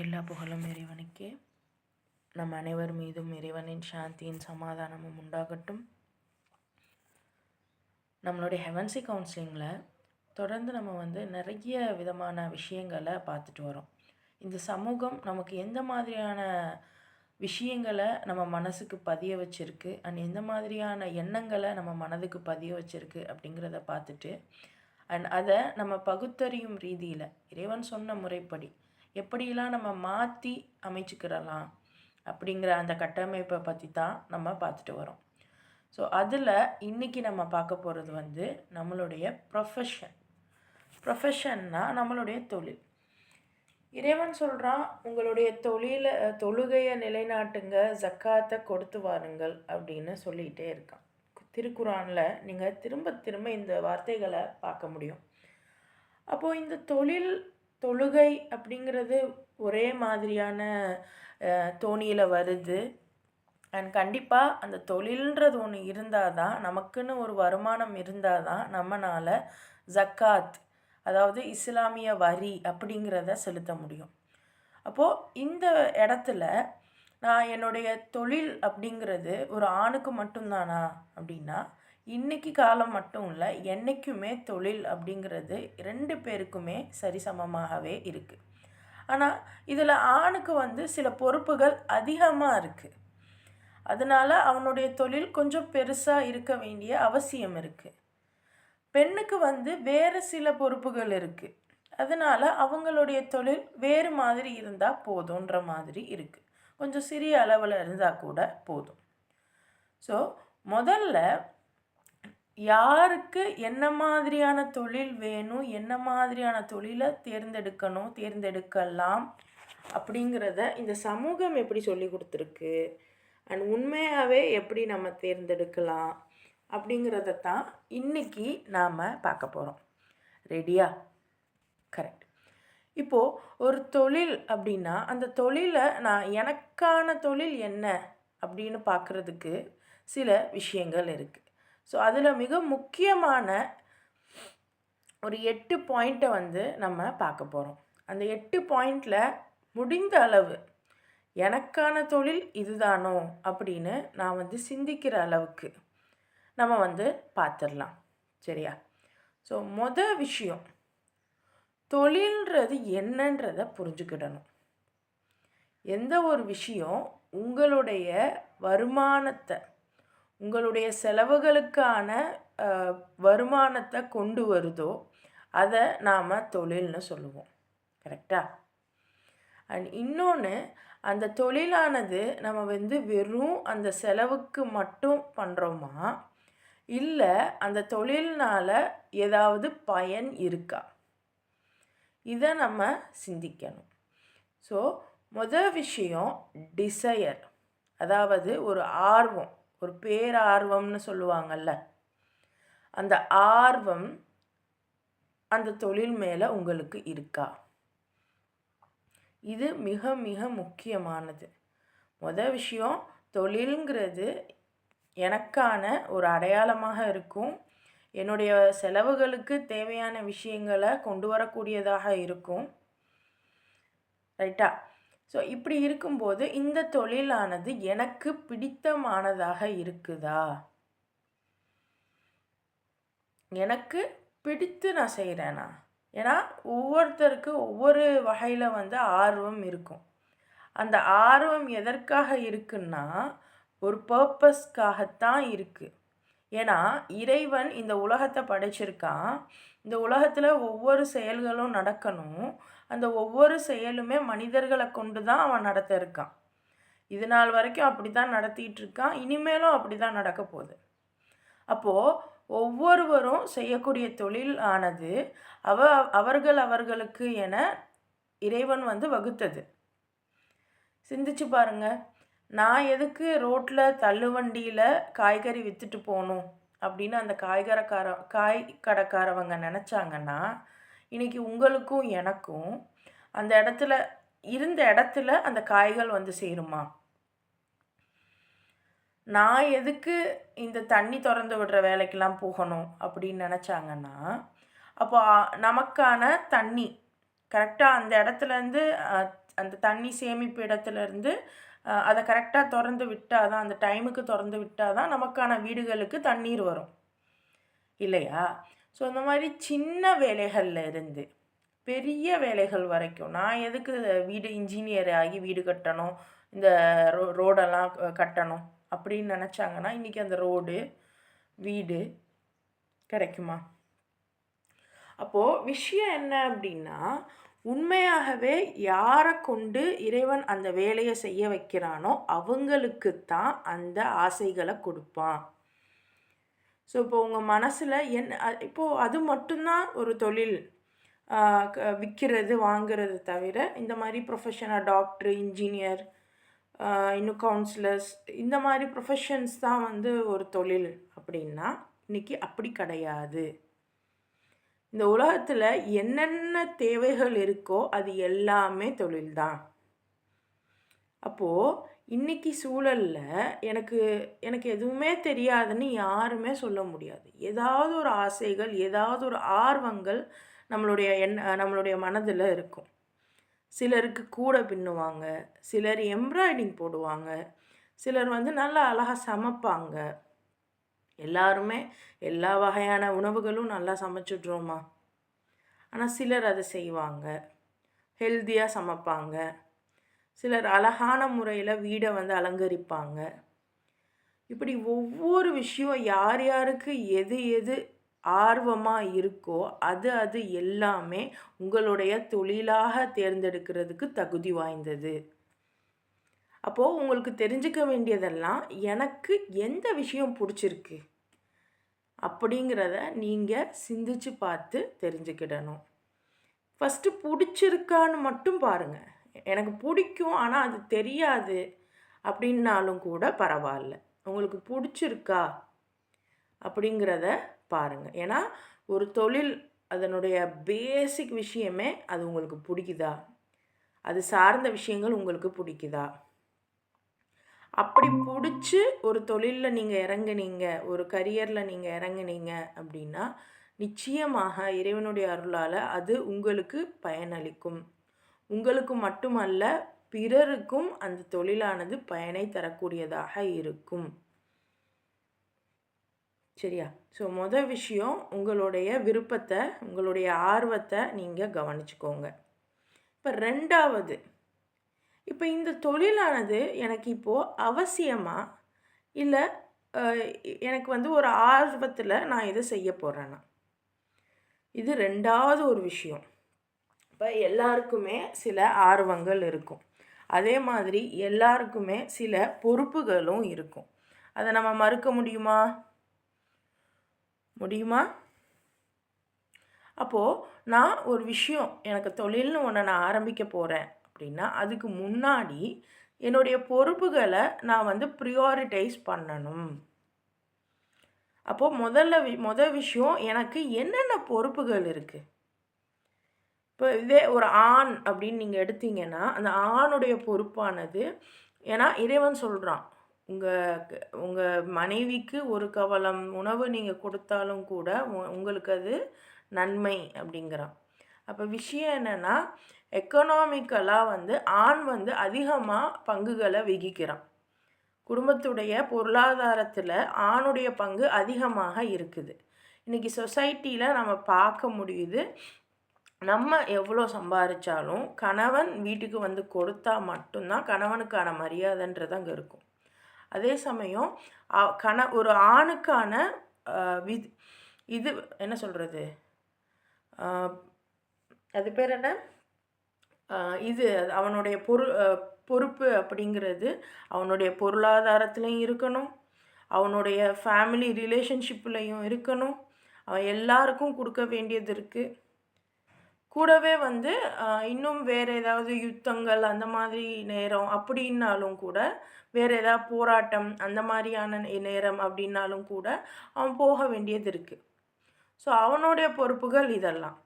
எல்லா புகழும் இறைவனுக்கே. நம் அனைவர் மீதும் இறைவனின் சாந்தியின் சமாதானமும் உண்டாகட்டும். நம்மளுடைய ஹெவன்சி கவுன்சிலிங்கில் தொடர்ந்து நம்ம நிறைய விதமான விஷயங்களை பார்த்துட்டு வரோம். இந்த சமூகம் நமக்கு எந்த மாதிரியான விஷயங்களை நம்ம மனசுக்கு பதிய வச்சுருக்கு அண்ட் எந்த மாதிரியான எண்ணங்களை நம்ம மனதுக்கு பதிய வச்சுருக்கு அப்படிங்கிறத பார்த்துட்டு அண்ட் அதை நம்ம பகுத்தறியும் ரீதியில் இறைவன் சொன்ன முறைப்படி எப்படியெல்லாம் நம்ம மாற்றி அமைச்சுக்கிறலாம் அப்படிங்கிற அந்த கட்டமைப்பை பற்றி தான் நம்ம பார்த்துட்டு வரோம். ஸோ அதில் இன்றைக்கி நம்ம பார்க்க போகிறது நம்மளுடைய ப்ரொஃபஷன்னா நம்மளுடைய தொழில். இறைவன் சொல்கிறான், உங்களுடைய தொழுகையை நிலைநாட்டுங்க, ஜக்காத்தை கொடுத்து வாருங்கள் அப்படின்னு சொல்லிகிட்டே இருக்கான். திருக்குறானில் நீங்கள் திரும்ப திரும்ப இந்த வார்த்தைகளை பார்க்க முடியும். அப்போது இந்த தொழுகை அப்படிங்கிறது ஒரே மாதிரியான தோணியில் வருது. அண்ட் கண்டிப்பாக அந்த தொழில்ன்றது ஒன்று இருந்தால் தான், நமக்குன்னு ஒரு வருமானம் இருந்தால் தான் நம்மளால் ஜக்காத், அதாவது இஸ்லாமிய வரி அப்படிங்கிறத செலுத்த முடியும். அப்போது இந்த இடத்துல நான் என்னுடைய தொழில் அப்படிங்கிறது ஒரு ஆணுக்கு மட்டும்தானா அப்படின்னா, இன்றைக்கி காலம் மட்டும் இல்லை, என்றைக்குமே தொழில் அப்படிங்கிறது 2 பேருக்குமே சரிசமமாகவே இருக்குது. ஆனால் இதில் ஆணுக்கு சில பொறுப்புகள் அதிகமாக இருக்குது. அதனால் அவனுடைய தொழில் கொஞ்சம் பெருசாக இருக்க வேண்டிய அவசியம் இருக்குது. பெண்ணுக்கு வேறு சில பொறுப்புகள் இருக்குது. அதனால் அவங்களுடைய தொழில் வேறு மாதிரி இருந்தால் போதுன்ற மாதிரி இருக்குது. கொஞ்சம் சிறிய அளவில் இருந்தால் கூட போதும். ஸோ முதல்ல யாருக்கு என்ன மாதிரியான தொழில் வேணும், என்ன மாதிரியான தொழிலை தேர்ந்தெடுக்கலாம் அப்படிங்கிறத இந்த சமூகம் எப்படி சொல்லி கொடுத்துருக்கு அண்ட் உண்மையாகவே எப்படி நம்ம தேர்ந்தெடுக்கலாம் அப்படிங்கிறத தான் இன்றைக்கி நாம் பார்க்க போகிறோம். ரெடியா? கரெக்ட். இப்போது ஒரு தொழில் அப்படின்னா அந்த தொழிலை நான் எனக்கான தொழில் என்ன அப்படின்னு பார்க்குறதுக்கு சில விஷயங்கள் இருக்குது. ஸோ அதில் மிக முக்கியமான ஒரு 8 பாயிண்ட்டை நம்ம பார்க்க போகிறோம். அந்த 8 பாயிண்டில் முடிந்த அளவு எனக்கான தொழில் இதுதானோ அப்படின்னு நான் சிந்திக்கிற அளவுக்கு நம்ம பார்த்துடலாம். சரியா? ஸோ விஷயம், தொழில்ன்றது என்னன்றதை புரிஞ்சுக்கிடணும். எந்த ஒரு விஷயம் உங்களுடைய வருமானத்தை, உங்களுடைய செலவுகளுக்கான வருமானத்தை கொண்டு வருதோ அதை நாம் தொழில்னு சொல்லுவோம். கரெக்டா? அண்ட் இன்னொன்று, அந்த தொழிலானது நம்ம வெறும் அந்த செலவுக்கு மட்டும் பண்ணுறோமா, இல்லை அந்த தொழில்னால் ஏதாவது பயன் இருக்கா, இதை நம்ம சிந்திக்கணும். ஸோ விஷயம் டிசையர், அதாவது ஒரு ஆர்வம், ஒரு பேரார்வம்னு சொல்லுவாங்கள்ல, அந்த ஆர்வம் அந்த தொழில் மேலே உங்களுக்கு இருக்கா? இது மிக மிக முக்கியமானது. விஷயம், தொழிலுங்கிறது எனக்கான ஒரு அடையாளமாக இருக்கும். என்னுடைய செலவுகளுக்கு தேவையான விஷயங்களை கொண்டு வரக்கூடியதாக இருக்கும். ரைட்டா? ஸோ இப்படி இருக்கும்போது இந்த தொழிலானது எனக்கு பிடித்தமானதாக இருக்குதா, எனக்கு பிடித்து நான் செய்கிறேனா? ஏன்னா ஒவ்வொருத்தருக்கு ஒவ்வொரு வகையில் ஆர்வம் இருக்கும். அந்த ஆர்வம் எதற்காக இருக்குன்னா ஒரு பர்பஸ்க்காகத்தான் இருக்குது. ஏன்னா இறைவன் இந்த உலகத்தை படைச்சிருக்கான். இந்த உலகத்தில் ஒவ்வொரு செயல்களும் நடக்கணும். அந்த ஒவ்வொரு செயலுமே மனிதர்களை கொண்டு தான் அவன் நடத்த இருக்கான். இது நாள் வரைக்கும் அப்படி தான் நடத்திட்டு இருக்கான். இனிமேலும் அப்படி தான் நடக்க போகுது. அப்போது ஒவ்வொருவரும் செய்யக்கூடிய தொழில் ஆனது அவர்களுக்கு என இறைவன் வகுத்தது. சிந்திச்சு பாருங்க, நான் எதுக்கு ரோட்டில் தள்ளுவண்டியில் காய்கறி விற்றுட்டு போகணும் அப்படின்னு அந்த காய் கடைக்காரவங்க நினச்சாங்கன்னா, இன்றைக்கி உங்களுக்கும் எனக்கும் அந்த இடத்துல அந்த காய்கள் சேருமா? நான் எதுக்கு இந்த தண்ணி திறந்து விடுற வேலைக்கெல்லாம் போகணும் அப்படின்னு நினச்சாங்கன்னா, அப்போ நமக்கான தண்ணி கரெக்டாக அந்த இடத்துலேருந்து அந்த தண்ணி சேமிப்பு இடத்துலேருந்து அதை கரெக்டாக திறந்து விட்டால் தான், அந்த டைமுக்கு திறந்து விட்டால் தான் நமக்கான வீடுகளுக்கு தண்ணீர் வரும் இல்லையா? ஸோ இந்த மாதிரி சின்ன வேலைகளில் இருந்து பெரிய வேலைகள் வரைக்கும், நான் எதுக்கு வீடு இன்ஜினியர் ஆகி வீடு கட்டணும், இந்த ரோடெல்லாம் கட்டணும் அப்படின்னு நினச்சாங்கன்னா இன்றைக்கி அந்த ரோடு வீடு கிடைக்குமா? அப்போது விஷயம் என்ன அப்படின்னா, உண்மையாகவே யாரை கொண்டு இறைவன் அந்த வேலையை செய்ய வைக்கிறானோ அவங்களுக்குத்தான் அந்த ஆசைகளை கொடுப்பான். ஸோ இப்போ உங்கள் மனசில் இப்போது அது மட்டும்தான் ஒரு தொழில், விற்கிறது வாங்கிறது தவிர இந்த மாதிரி ப்ரொஃபஷனாக டாக்டர், இன்ஜினியர், இன்னும் கவுன்சிலர்ஸ், இந்த மாதிரி ப்ரொஃபஷன்ஸ் தான் வந்து ஒரு தொழில் அப்படின்னா இன்றைக்கி அப்படி கிடையாது. இந்த உலகத்தில் என்னென்ன தேவைகள் இருக்கோ அது எல்லாமே தொழில் தான். அப்போது இன்றைக்கி சூழலில் எனக்கு எனக்கு எதுவுமே தெரியாதுன்னு யாருமே சொல்ல முடியாது. ஏதாவது ஒரு ஆசைகள், ஏதாவது ஒரு ஆர்வங்கள் நம்மளுடைய மனதில் இருக்கும். சிலருக்கு கூடை பின்னுவாங்க, சிலர் எம்ப்ராய்டிங் போடுவாங்க, சிலர் வந்து நல்லா அழகாக சமைப்பாங்க. எல்லாருமே எல்லா வகையான உணவுகளும் நல்லா சமைச்சிட்றோமா? ஆனால் சிலர் அதை செய்வாங்க, ஹெல்த்தியாக சமைப்பாங்க. சிலர் அழகான முறையில் வீடை வந்து அலங்கரிப்பாங்க. இப்படி ஒவ்வொரு விஷயம் யார் யாருக்கு எது எது ஆர்வமாக இருக்கோ அது எல்லாமே உங்களுடைய தொழிலாக தேர்ந்தெடுக்கிறதுக்கு தகுதி வாய்ந்தது. அப்போது உங்களுக்கு தெரிஞ்சுக்க வேண்டியதெல்லாம், எனக்கு எந்த விஷயம் பிடிச்சிருக்கு அப்படிங்கிறத நீங்கள் சிந்திச்சு பார்த்து தெரிஞ்சுக்கிடணும். ஃபஸ்ட்டு பிடிச்சிருக்கான்னு மட்டும் பாருங்கள். எனக்கு பிடிக்கும் ஆனால் அது தெரியாது அப்படின்னாலும் கூட பரவாயில்ல. உங்களுக்கு பிடிச்சிருக்கா அப்படிங்கிறத பாருங்கள். ஏன்னா ஒரு தொழில் அதனுடைய பேசிக் விஷயமே அது உங்களுக்கு பிடிக்குதா, அது சார்ந்த விஷயங்கள் உங்களுக்கு பிடிக்குதா. அப்படி பிடிச்சி ஒரு தொழிலில் நீங்கள் இறங்குனீங்க, ஒரு கரியரில் நீங்கள் இறங்குனீங்க அப்படின்னா நிச்சயமாக இறைவனுடைய அருளால் அது உங்களுக்கு பயனளிக்கும். உங்களுக்கு மட்டுமல்ல, பிறருக்கும் அந்த தொழிலானது பயனை தரக்கூடியதாக இருக்கும். சரியா? ஸோ விஷயம், உங்களுடைய விருப்பத்தை, உங்களுடைய ஆர்வத்தை நீங்கள் கவனிச்சுக்கோங்க. இப்போ ரெண்டாவது, இப்போ இந்த தொழிலானது எனக்கு இப்போது அவசியமா, இல்லை எனக்கு வந்து ஒரு ஆர்வத்தில் நான் இதை செய்ய போகிறேன்னா, இது ரெண்டாவது ஒரு விஷயம். இப்போ எல்லாருக்குமே சில ஆர்வங்கள் இருக்கும், அதே மாதிரி எல்லாருக்குமே சில பொறுப்புகளும் இருக்கும். அதை நம்ம மறுக்க முடியுமா? அப்போது நான் ஒரு விஷயம், எனக்கு தொழில்னு ஒன்று நான் ஆரம்பிக்க போகிறேன் அப்படின்னா அதுக்கு முன்னாடி என்னுடைய பொறுப்புகளை நான் வந்து ப்ரியாரிட்டைஸ் பண்ணணும். அப்போது முதல் விஷயம், எனக்கு என்னென்ன பொறுப்புகள் இருக்குது. இப்போ இதே ஒரு ஆண் அப்படின்னு நீங்கள் எடுத்தீங்கன்னா அந்த ஆணுடைய பொறுப்பானது, ஏன்னா இறைவன் சொல்கிறான், உங்கள் மனைவிக்கு ஒரு கவலம் உணவு நீங்கள் கொடுத்தாலும் கூட உங்களுக்கு அது நன்மை அப்படிங்கிறான். அப்போ விஷயம் என்னென்னா, எக்கனாமிக்கலாக வந்து ஆண் வந்து அதிகமாக பங்குகளை வகிக்கிறான். குடும்பத்துடைய பொருளாதாரத்தில் ஆணுடைய பங்கு அதிகமாக இருக்குது. இன்றைக்கி சொசைட்டியில் நம்ம பார்க்க முடியுது, நம்ம எவ்வளோ சம்பாதிச்சாலும் கணவன் வீட்டுக்கு வந்து கொடுத்தா மட்டும்தான் கணவனுக்கான மரியாதைன்றது அங்கே இருக்கும். அதே சமயம் ஒரு ஆணுக்கான இது என்ன சொல்கிறது, அது பேர் என்ன, இது அவனுடைய பொறுப்பு அப்படிங்கிறது அவனுடைய பொருளாதாரத்துலேயும் இருக்கணும், அவனுடைய ஃபேமிலி ரிலேஷன்ஷிப்லேயும் இருக்கணும், அவன் எல்லாருக்கும் கொடுக்க வேண்டியது இருக்குது. கூடவே வந்து இன்னும் வேறு ஏதாவது யுத்தங்கள் அந்த மாதிரி நேரம் அப்படின்னாலும் கூட, வேறு ஏதாவது போராட்டம் அந்த மாதிரியான நேரம் அப்படின்னாலும் கூட அவன் போக வேண்டியது இருக்குது. ஸோ அவனுடைய பொறுப்புகள் இதெல்லாம்.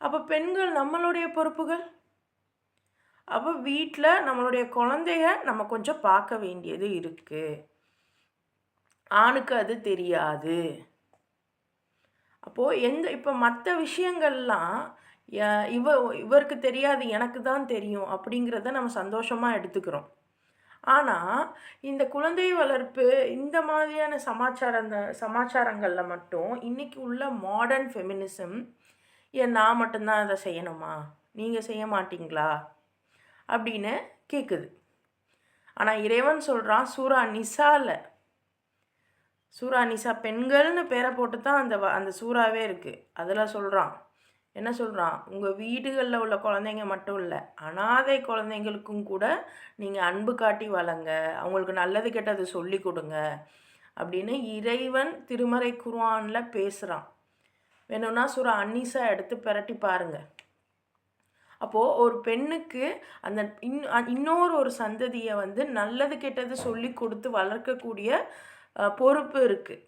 அப்போ பெண்கள் நம்மளுடைய பொறுப்புகள், அப்போ வீட்டில் நம்மளுடைய குழந்தைய நம்ம கொஞ்சம் பார்க்க வேண்டியது இருக்குது. ஆணுக்கு அது தெரியாது. அப்போது இப்போ மற்ற விஷயங்கள்லாம் இவருக்கு தெரியாது எனக்கு தான் தெரியும் அப்படிங்கிறத நம்ம சந்தோஷமாக எடுத்துக்கிறோம். ஆனால் இந்த குழந்தை வளர்ப்பு இந்த மாதிரியான சமாச்சாரங்களில் மட்டும் இன்றைக்கி உள்ள மாடர்ன் ஃபெமினிசம் நான் மட்டும்தான் அதை செய்யணுமா, நீங்கள் செய்ய மாட்டீங்களா அப்படின்னு கேட்குது. ஆனால் இறைவன் சொல்கிறான் சூரா நிசா பெண்கள்னு பேரை போட்டு தான் அந்த சூறாவே இருக்குது. அதில் சொல்கிறான், என்ன சொல்கிறான், உங்கள் வீடுகளில் உள்ள குழந்தைங்க மட்டும் இல்லை, அனாதை குழந்தைங்களுக்கும் கூட நீங்கள் அன்பு காட்டி வளங்க, அவங்களுக்கு நல்லது கெட்டது சொல்லி கொடுங்க அப்படின்னு இறைவன் திருமறை குர்ஆனில் பேசுகிறான். வேணும்னா சூரா அன்னீஸா எடுத்து பிரட்டி பாருங்கள். அப்போது ஒரு பெண்ணுக்கு அந்த இன்னொரு ஒரு சந்ததியை நல்லது கெட்டது சொல்லி கொடுத்து வளர்க்கக்கூடிய பொறுப்பு இருக்குது.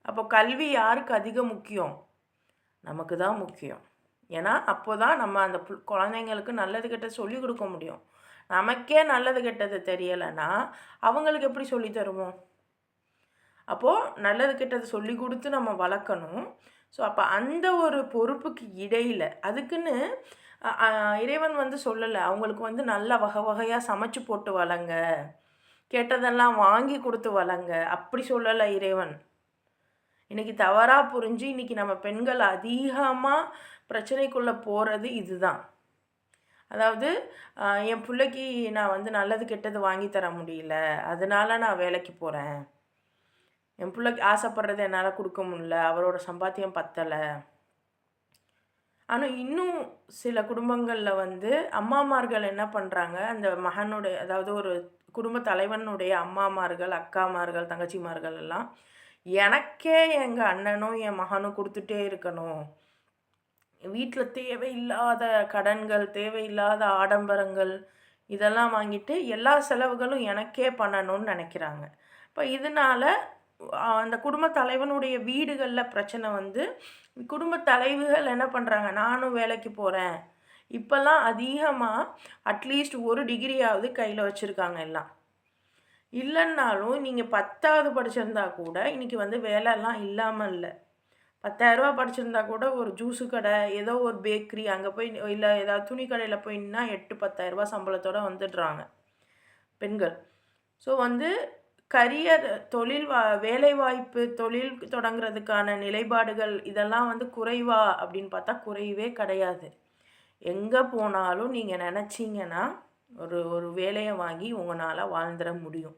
அப்போ கல்வி யாருக்கு அதிக முக்கியம்? நமக்கு தான் முக்கியம். ஏன்னா அப்போ தான் நம்ம அந்த குழந்தைங்களுக்கு நல்லது கெட்டது சொல்லி கொடுக்க முடியும். நமக்கே நல்லது கெட்டது தெரியலைன்னா அவங்களுக்கு எப்படி சொல்லி தருவோம்? அப்போது நல்லது கெட்டது சொல்லி கொடுத்து நம்ம வளர்க்கணும். ஸோ அப்போ அந்த ஒரு பொறுப்புக்கு இடையில் அதுக்குன்னு இறைவன் சொல்லலை, அவங்களுக்கு நல்ல வகை வகையாக சமைச்சு போட்டு வளங்க, கேட்டதெல்லாம் வாங்கி கொடுத்து வளங்க, அப்படி சொல்லலை இறைவன். இன்றைக்கி தவறாக புரிஞ்சு இன்றைக்கி நம்ம பெண்கள் அதிகமாக பிரச்சனைக்குள்ளே போகிறது இதுதான். அதாவது என் பிள்ளைக்கு நான் நல்லது கெட்டது வாங்கி தர முடியல, அதனால் நான் வேலைக்கு போகிறேன், என் பிள்ளைக்கு ஆசைப்படுறது என்னால் கொடுக்க முடியல, அவரோட சம்பாத்தியம் பத்தலை. ஆனால் இன்னும் சில குடும்பங்களில் அம்மாமார்கள் என்ன பண்ணுறாங்க, அந்த மகனுடைய அதாவது ஒரு குடும்ப தலைவனுடைய அம்மாமார்கள், அக்காமார்கள், தங்கச்சிமார்கள் எல்லாம் எனக்கே எங்கள் அண்ணனும் என் மகனும் கொடுத்துட்டே இருக்கணும், வீட்டில் தேவையில்லாத கடன்கள், தேவையில்லாத ஆடம்பரங்கள் இதெல்லாம் வாங்கிட்டு எல்லா செலவுகளும் எனக்கே பண்ணணும்னு நினைக்கிறாங்க. இப்போ இதனால் அந்த குடும்ப தலைவனுடைய வீடுகளில் பிரச்சனை குடும்ப தலைவிகள் என்ன பண்ணுறாங்க, நானும் வேலைக்கு போகிறேன். இப்போல்லாம் அதிகமாக அட்லீஸ்ட் ஒரு டிகிரியாவது கையில் வச்சுருக்காங்க எல்லாம். இல்லைன்னாலும் நீங்கள் 10வது படிச்சிருந்தா கூட இன்றைக்கி வேலைலாம் இல்லாமல் இல்லை. 10,000 படிச்சிருந்தா கூட ஒரு ஜூஸு கடை, ஏதோ ஒரு பேக்கரி அங்கே போய் இல்லை ஏதாவது துணி கடையில் போய் நின்னா 8,000-10,000 சம்பளத்தோடு வந்துடுறாங்க பெண்கள். ஸோ கரியர், வேலைவாய்ப்பு, தொழில் தொடங்குறதுக்கான நிலைப்பாடுகள் இதெல்லாம் குறைவா அப்படின்னு பார்த்தா குறைவே கிடையாது. எங்கே போனாலும் நீங்கள் நினச்சிங்கன்னா ஒரு வேலையை வாங்கி உங்களால் வாழ்ந்துட முடியும்.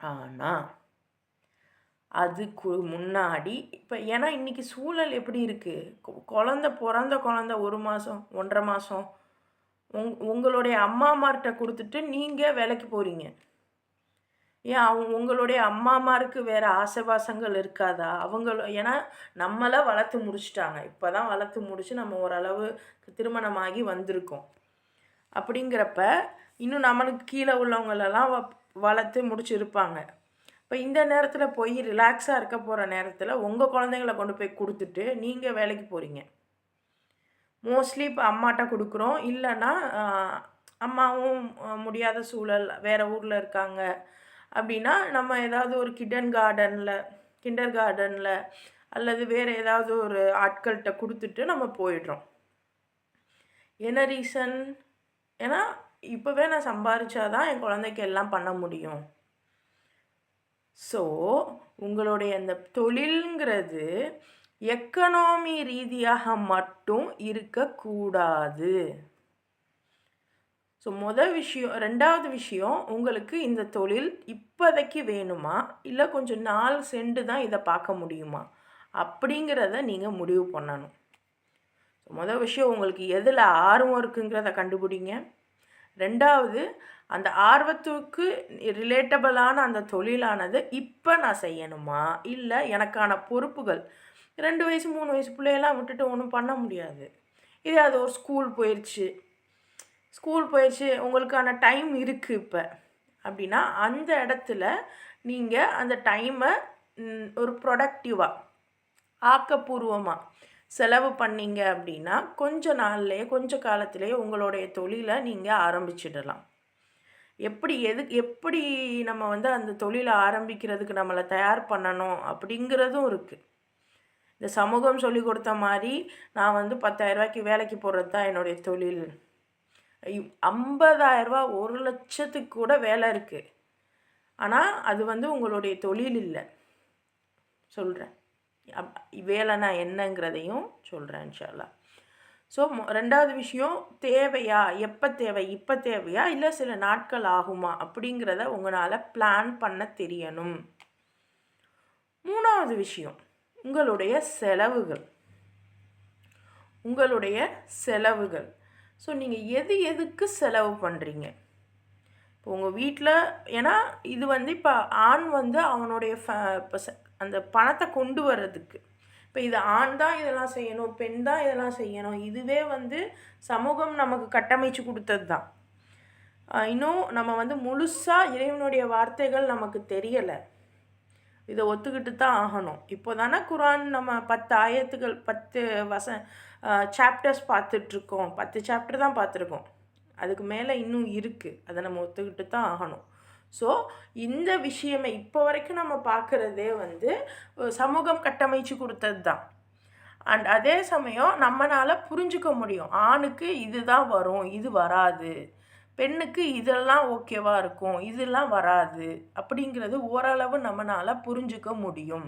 ஆனால் அதுக்கு முன்னாடி இப்போ ஏன்னா இன்றைக்கி சூழல் எப்படி இருக்குது, பிறந்த குழந்த 1 மாதம் 1.5 மாதம் உங்களுடைய அம்மாமார்கிட்ட கொடுத்துட்டு நீங்கள் வேலைக்கு போகிறீங்க. ஏன் உங்களுடைய அம்மாமாருக்கு வேறு ஆசைவாசங்கள் இருக்காதா? ஏன்னா நம்மளை வளர்த்து முடிச்சிட்டாங்க. இப்போ தான் வளர்த்து முடித்து நம்ம ஓரளவு திருமணமாகி வந்திருக்கோம். அப்படிங்கிறப்ப இன்னும் நம்மளுக்கு கீழே உள்ளவங்களெல்லாம் வளர்த்து முடிச்சிருப்பாங்க. இப்போ இந்த நேரத்தில் போய் ரிலாக்ஸாக இருக்க போகிற நேரத்தில் உங்கள் குழந்தைங்கள கொண்டு போய் கொடுத்துட்டு நீங்கள் வேலைக்கு போகிறீங்க. மோஸ்ட்லி இப்போ அம்மாட்ட கொடுக்குறோம், இல்லைன்னா அம்மாவும் முடியாத சூழல் வேறு ஊரில் இருக்காங்க அப்படின்னா நம்ம ஏதாவது ஒரு கிண்டர் கார்டனில் அல்லது வேறு ஏதாவது ஒரு ஆட்கள்கிட்ட கொடுத்துட்டு நம்ம போயிடுறோம். என்ன ரீசன்? ஏன்னா இப்போவே நான் சம்பாதிச்சாதான் என் குழந்தைக்கு எல்லாம் பண்ண முடியும். ஸோ உங்களுடைய அந்த தொழில்ங்கிறது எக்கனாமி ரீதியாக மட்டும் இருக்கக்கூடாது. ஸோ விஷயம். 2வது விஷயம், உங்களுக்கு இந்த தொழில் இப்போதைக்கு வேணுமா, இல்லை கொஞ்சம் நாள் சென்று தான் இதை பார்க்க முடியுமா அப்படிங்கிறத நீங்கள் முடிவு பண்ணணும். ஸோ விஷயம், உங்களுக்கு எதில் ஆர்வம் இருக்குங்கிறத கண்டுபிடிங்க. 2வது, அந்த ஆர்வத்துக்கு ரிலேட்டபிளான அந்த தொழிலானது இப்போ நான் செய்யணுமா, இல்லை எனக்கான பொறுப்புகள் 2 வயசு 3 வயசு பிள்ளையெல்லாம் விட்டுட்டு ஒன்றும் பண்ண முடியாது. இதே அது ஒரு ஸ்கூல் போயிடுச்சு உங்களுக்கான டைம் இருக்குது இப்போ அப்படின்னா அந்த இடத்துல நீங்கள் அந்த டைமை ஒரு ப்ரொடக்டிவாக ஆக்கப்பூர்வமாக செலவு பண்ணிங்க அப்படின்னா கொஞ்ச காலத்திலேயே உங்களுடைய தொழிலை நீங்கள் ஆரம்பிச்சிடலாம். எப்படி நம்ம அந்த தொழிலை ஆரம்பிக்கிறதுக்கு நம்மளை தயார் பண்ணணும் அப்படிங்கிறதும் இருக்குது. இந்த சமூகம் சொல்லி கொடுத்த மாதிரி நான் வந்து 10,000 ரூபாய்க்கு வேலைக்கு போகிறது தான் என்னுடைய தொழில். 50,000 ரூபா 1,00,000த்துக்கு கூட வேலை இருக்குது. ஆனால் அது வந்து உங்களுடைய தொழில் இல்லை. சொல்கிறேன் வேலைனா என்னங்கிறதையும் சொல்கிறேன் இன்ஷா அல்லாஹ். ஸோ 2வது விஷயம், தேவையா, எப்போ தேவை, இப்போ தேவையா இல்லை சில நாட்கள் ஆகுமா அப்படிங்கிறத உங்களால் பிளான் பண்ண தெரியணும். 3வது விஷயம், உங்களுடைய செலவுகள். ஸோ நீங்கள் எதுக்கு செலவு பண்ணுறீங்க? இப்போ உங்கள் வீட்டில், ஏன்னா இது வந்து இப்போ ஆண் வந்து அவனுடைய இப்போ அந்த பணத்தை கொண்டு வர்றதுக்கு, இப்போ இது ஆண் தான் இதெல்லாம் செய்யணும், பெண் தான் இதெல்லாம் செய்யணும், இதுவே வந்து சமூகம் நமக்கு கட்டமைச்சு கொடுத்தது தான். இன்னும் நம்ம வந்து முழுசாக இறைவனுடைய வார்த்தைகள் நமக்கு தெரியலை, இதை ஒத்துக்கிட்டு தான் ஆகணும். இப்போ தானே குரான் நம்ம 10 ஆயத்துகள் 10 சாப்டர்ஸ் பார்த்துட்ருக்கோம். 10 சாப்டர் தான் பார்த்துருக்கோம், அதுக்கு மேலே இன்னும் இருக்குது, அதை நம்ம ஒத்துக்கிட்டு தான் ஆகணும். ஸோ இந்த விஷயமே இப்போ வரைக்கும் நம்ம பார்க்குறதே வந்து சமூகம் கட்டமைச்சு கொடுத்தது தான். அண்ட் அதே சமயம் நம்மளால் புரிஞ்சுக்க முடியும், ஆணுக்கு இதுதான் வரும், இது வராது, பெண்ணுக்கு இதெல்லாம் ஓகேவாக இருக்கும், இதெல்லாம் வராது அப்படிங்கிறது ஓரளவு நம்மளால் புரிஞ்சுக்க முடியும்.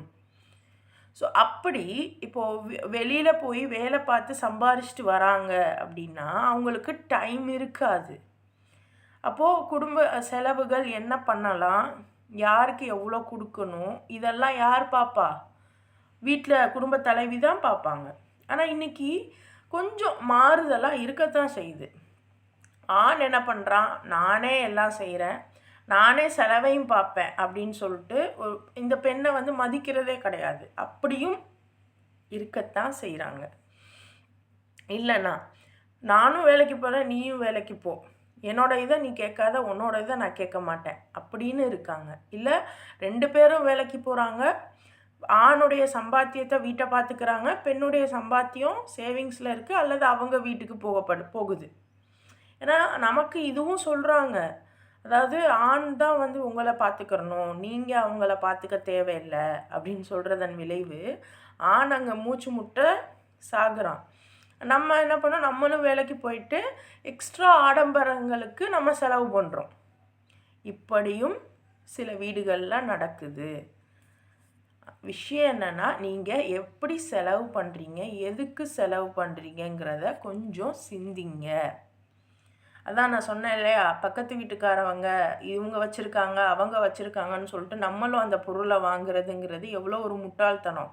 ஸோ அப்படி இப்போது வெளியில் போய் வேலை பார்த்து சம்பாரிச்சிட்டு வராங்க அப்படின்னா அவங்களுக்கு டைம் இருக்காது. அப்போது குடும்ப செலவுகள் என்ன பண்ணலாம், யாருக்கு எவ்வளோ கொடுக்கணும், இதெல்லாம் யார் பார்ப்பா? வீட்டில் குடும்ப தலைவி தான் பார்ப்பாங்க. ஆனால் இன்றைக்கி கொஞ்சம் மாறுதலாக இருக்கத்தான் செய்யுது. ஆண் என்ன பண்ணுறான், நானே எல்லாம் செய்கிறேன், நானே செலவையும் பார்ப்பேன் அப்படின்னு சொல்லிட்டு இந்த பெண்ணை வந்து மதிக்கிறதே கிடையாது. அப்படியும் இருக்கத்தான் செய்கிறாங்க. இல்லைண்ணா நானும் வேலைக்கு போகிறேன், நீயும் வேலைக்கு போ, என்னோட இதை நீ கேட்காத, உன்னோட இதை நான் கேட்க மாட்டேன் அப்படின்னு இருக்காங்க. இல்லை 2 பேரும் வேலைக்கு போகிறாங்க, ஆணுடைய சம்பாத்தியத்தை வீட்டை பார்த்துக்கிறாங்க, பெண்ணுடைய சம்பாத்தியம் சேவிங்ஸில் இருக்குது அல்லது அவங்க வீட்டுக்கு போகுது. ஏன்னா நமக்கு இதுவும் சொல்கிறாங்க, அதாவது ஆண் தான் வந்து உங்களை பார்த்துக்கிறணும், நீங்கள் அவங்கள பார்த்துக்க தேவையில்லை அப்படின்னு சொல்கிறதன் விளைவு ஆண் அங்கே மூச்சு முட்டை சாகுறான். நம்ம என்ன பண்ணோம், நம்மளும் வேலைக்கு போயிட்டு எக்ஸ்ட்ரா ஆடம்பரங்களுக்கு நம்ம செலவு பண்ணுறோம். இப்படியும் சில வீடுகளில் நடக்குது. விஷயம் என்னென்னா, நீங்கள் எப்படி செலவு பண்ணுறீங்க, எதுக்கு செலவு பண்ணுறீங்கிறத கொஞ்சம் சிந்திங்க. அதான் நான் சொன்னேன் இல்லையா, பக்கத்து வீட்டுக்காரவங்க இவங்க வச்சுருக்காங்க அவங்க வச்சுருக்காங்கன்னு சொல்லிட்டு நம்மளும் அந்த பொருளை வாங்குறதுங்கிறது எவ்வளோ ஒரு முட்டாள்தனம்.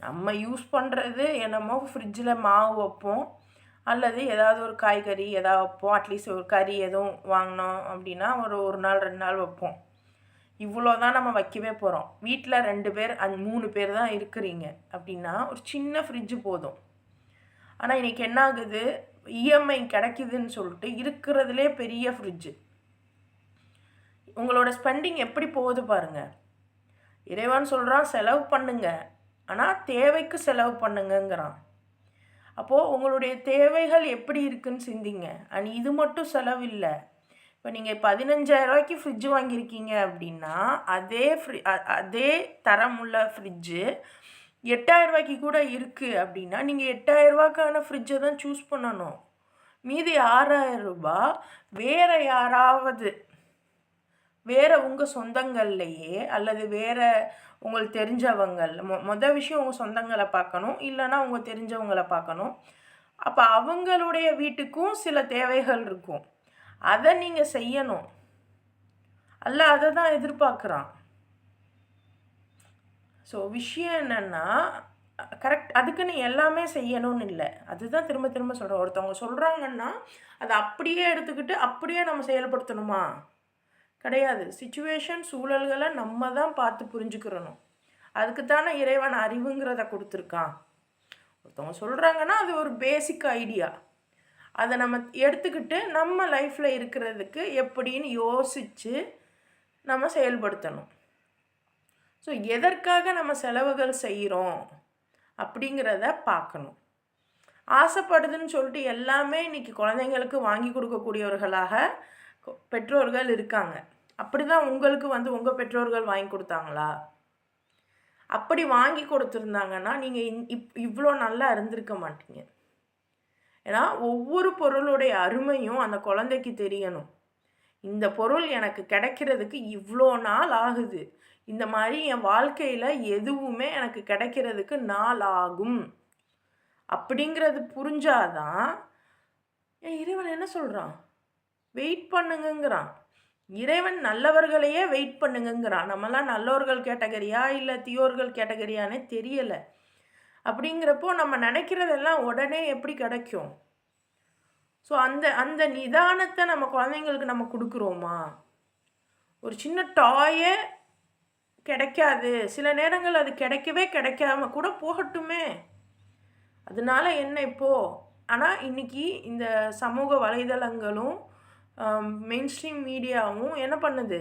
நம்ம யூஸ் பண்ணுறது என்னமோ ஃப்ரிட்ஜில் மாவு வைப்போம் அல்லது ஏதாவது ஒரு காய்கறி எதாவது வைப்போம், அட்லீஸ்ட் ஒரு கறி எதுவும் வாங்கினோம் அப்படின்னா ஒரு நாள் 2 நாள் வைப்போம். இவ்வளோ தான் நம்ம வைக்கவே போகிறோம். வீட்டில் 2 பேர் 3 பேர் தான் இருக்கிறீங்க அப்படின்னா ஒரு சின்ன ஃப்ரிட்ஜு போதும். ஆனால் இன்றைக்கி என்ன ஆகுது, இஎம்ஐ கிடைக்குதுன்னு சொல்லிட்டு இருக்கிறதுலே பெரிய ஃப்ரிட்ஜு. உங்களோட ஸ்பெண்டிங் எப்படி போகுது பாருங்கள். இறைவன் சொல்கிறான் செலவு பண்ணுங்க, ஆனால் தேவைக்கு செலவு பண்ணுங்கங்கிறான். அப்போது உங்களுடைய தேவைகள் எப்படி இருக்குன்னு சிந்திங்க. அண்ட் இது மட்டும் செலவு இல்லை, இப்போ நீங்கள் 15,000 ரூபாய்க்கு ஃப்ரிட்ஜு வாங்கியிருக்கீங்க அப்படின்னா அதே தரம் உள்ள ஃப்ரிட்ஜு 8,000 ரூபாய்க்கு கூட இருக்குது அப்படின்னா நீங்கள் 8,000 ரூபாய்க்கான ஃப்ரிட்ஜை தான் சூஸ் பண்ணணும். மீதி 6,000 ரூபாய் வேறு யாராவது, வேறு உங்கள் சொந்தங்கள்லையே அல்லது வேறு உங்களுக்கு தெரிஞ்சவங்கள், மொதல் விஷயம் உங்கள் சொந்தங்களை பார்க்கணும், இல்லைன்னா உங்கள் தெரிஞ்சவங்களை பார்க்கணும். அப்போ அவங்களுடைய வீட்டுக்கும் சில தேவைகள் இருக்கும், அதை நீங்கள் செய்யணும். அல்ல அதை தான் எதிர்பார்க்குறான். ஸோ விஷயம் என்னென்னா, கரெக்ட் அதுக்குன்னு எல்லாமே செய்யணும்னு இல்லை. அதுதான் திரும்ப திரும்ப சொல்கிறேன். ஒருத்தவங்க சொல்கிறாங்கன்னா அதை அப்படியே எடுத்துக்கிட்டு அப்படியே நம்ம செயல்படுத்தணுமா? கிடையாது. சிச்சுவேஷன் சூழல்களை நம்ம தான் பார்த்து புரிஞ்சுக்கிறணும். அதுக்கு தானே இறைவன் அறிவுங்கிறத கொடுத்துருக்கான். ஒருத்தவங்க சொல்கிறாங்கன்னா அது ஒரு பேசிக் ஐடியா, அதை நம்ம எடுத்துக்கிட்டு நம்ம லைஃப்பில் இருக்கிறதுக்கு எப்படின்னு யோசித்து நம்ம செயல்படுத்தணும். ஸோ எதற்காக நம்ம செலவுகள் செய்கிறோம் அப்படிங்கிறத பார்க்கணும். ஆசைப்படுதுன்னு சொல்லிட்டு எல்லாமே இன்றைக்கி குழந்தைங்களுக்கு வாங்கி கொடுக்கக்கூடியவர்களாக பெற்றோர்கள் இருக்காங்க. அப்படி தான் உங்களுக்கு வந்து உங்கள் பெற்றோர்கள் வாங்கி கொடுத்தாங்களா? அப்படி வாங்கி கொடுத்துருந்தாங்கன்னா நீங்கள் இவ்வளோ நல்லா இருந்திருக்க மாட்டீங்க. ஏன்னா ஒவ்வொரு பொருளுடைய அருமையும் அந்த குழந்தைக்கு தெரியணும். இந்த பொருள் எனக்கு கிடைக்கிறதுக்கு இவ்வளோ நாள் ஆகுது, இந்த மாதிரி என் வாழ்க்கையில் எதுவுமே எனக்கு கிடைக்கிறதுக்கு நாள் ஆகும் அப்படிங்கிறது புரிஞ்சாதான் இறைவன் என்ன சொல்கிறான், வெயிட் பண்ணுங்கங்கிறான். இறைவன் நல்லவர்களையே வெயிட் பண்ணுங்கங்கிறான். நம்மலாம் நல்லவர்கள் கேட்டகரியா இல்லை தீயோர்கள் கேட்டகரியானே தெரியலை. அப்படிங்கிறப்போ நம்ம நினைக்கிறதெல்லாம் உடனே எப்படி கிடைக்கும்? ஸோ அந்த அந்த நிதானத்தை நம்ம குழந்தைங்களுக்கு நம்ம கொடுக்குறோமா? ஒரு சின்ன டாயே கிடைக்காது, சில நேரங்கள் அது கிடைக்காம கூட போகட்டுமே, அதனால என்ன இப்போது? ஆனால் இன்றைக்கி இந்த சமூக வலைதளங்களும் மெயின்ஸ்ட்ரீம் மீடியாவும் என்ன பண்ணுது,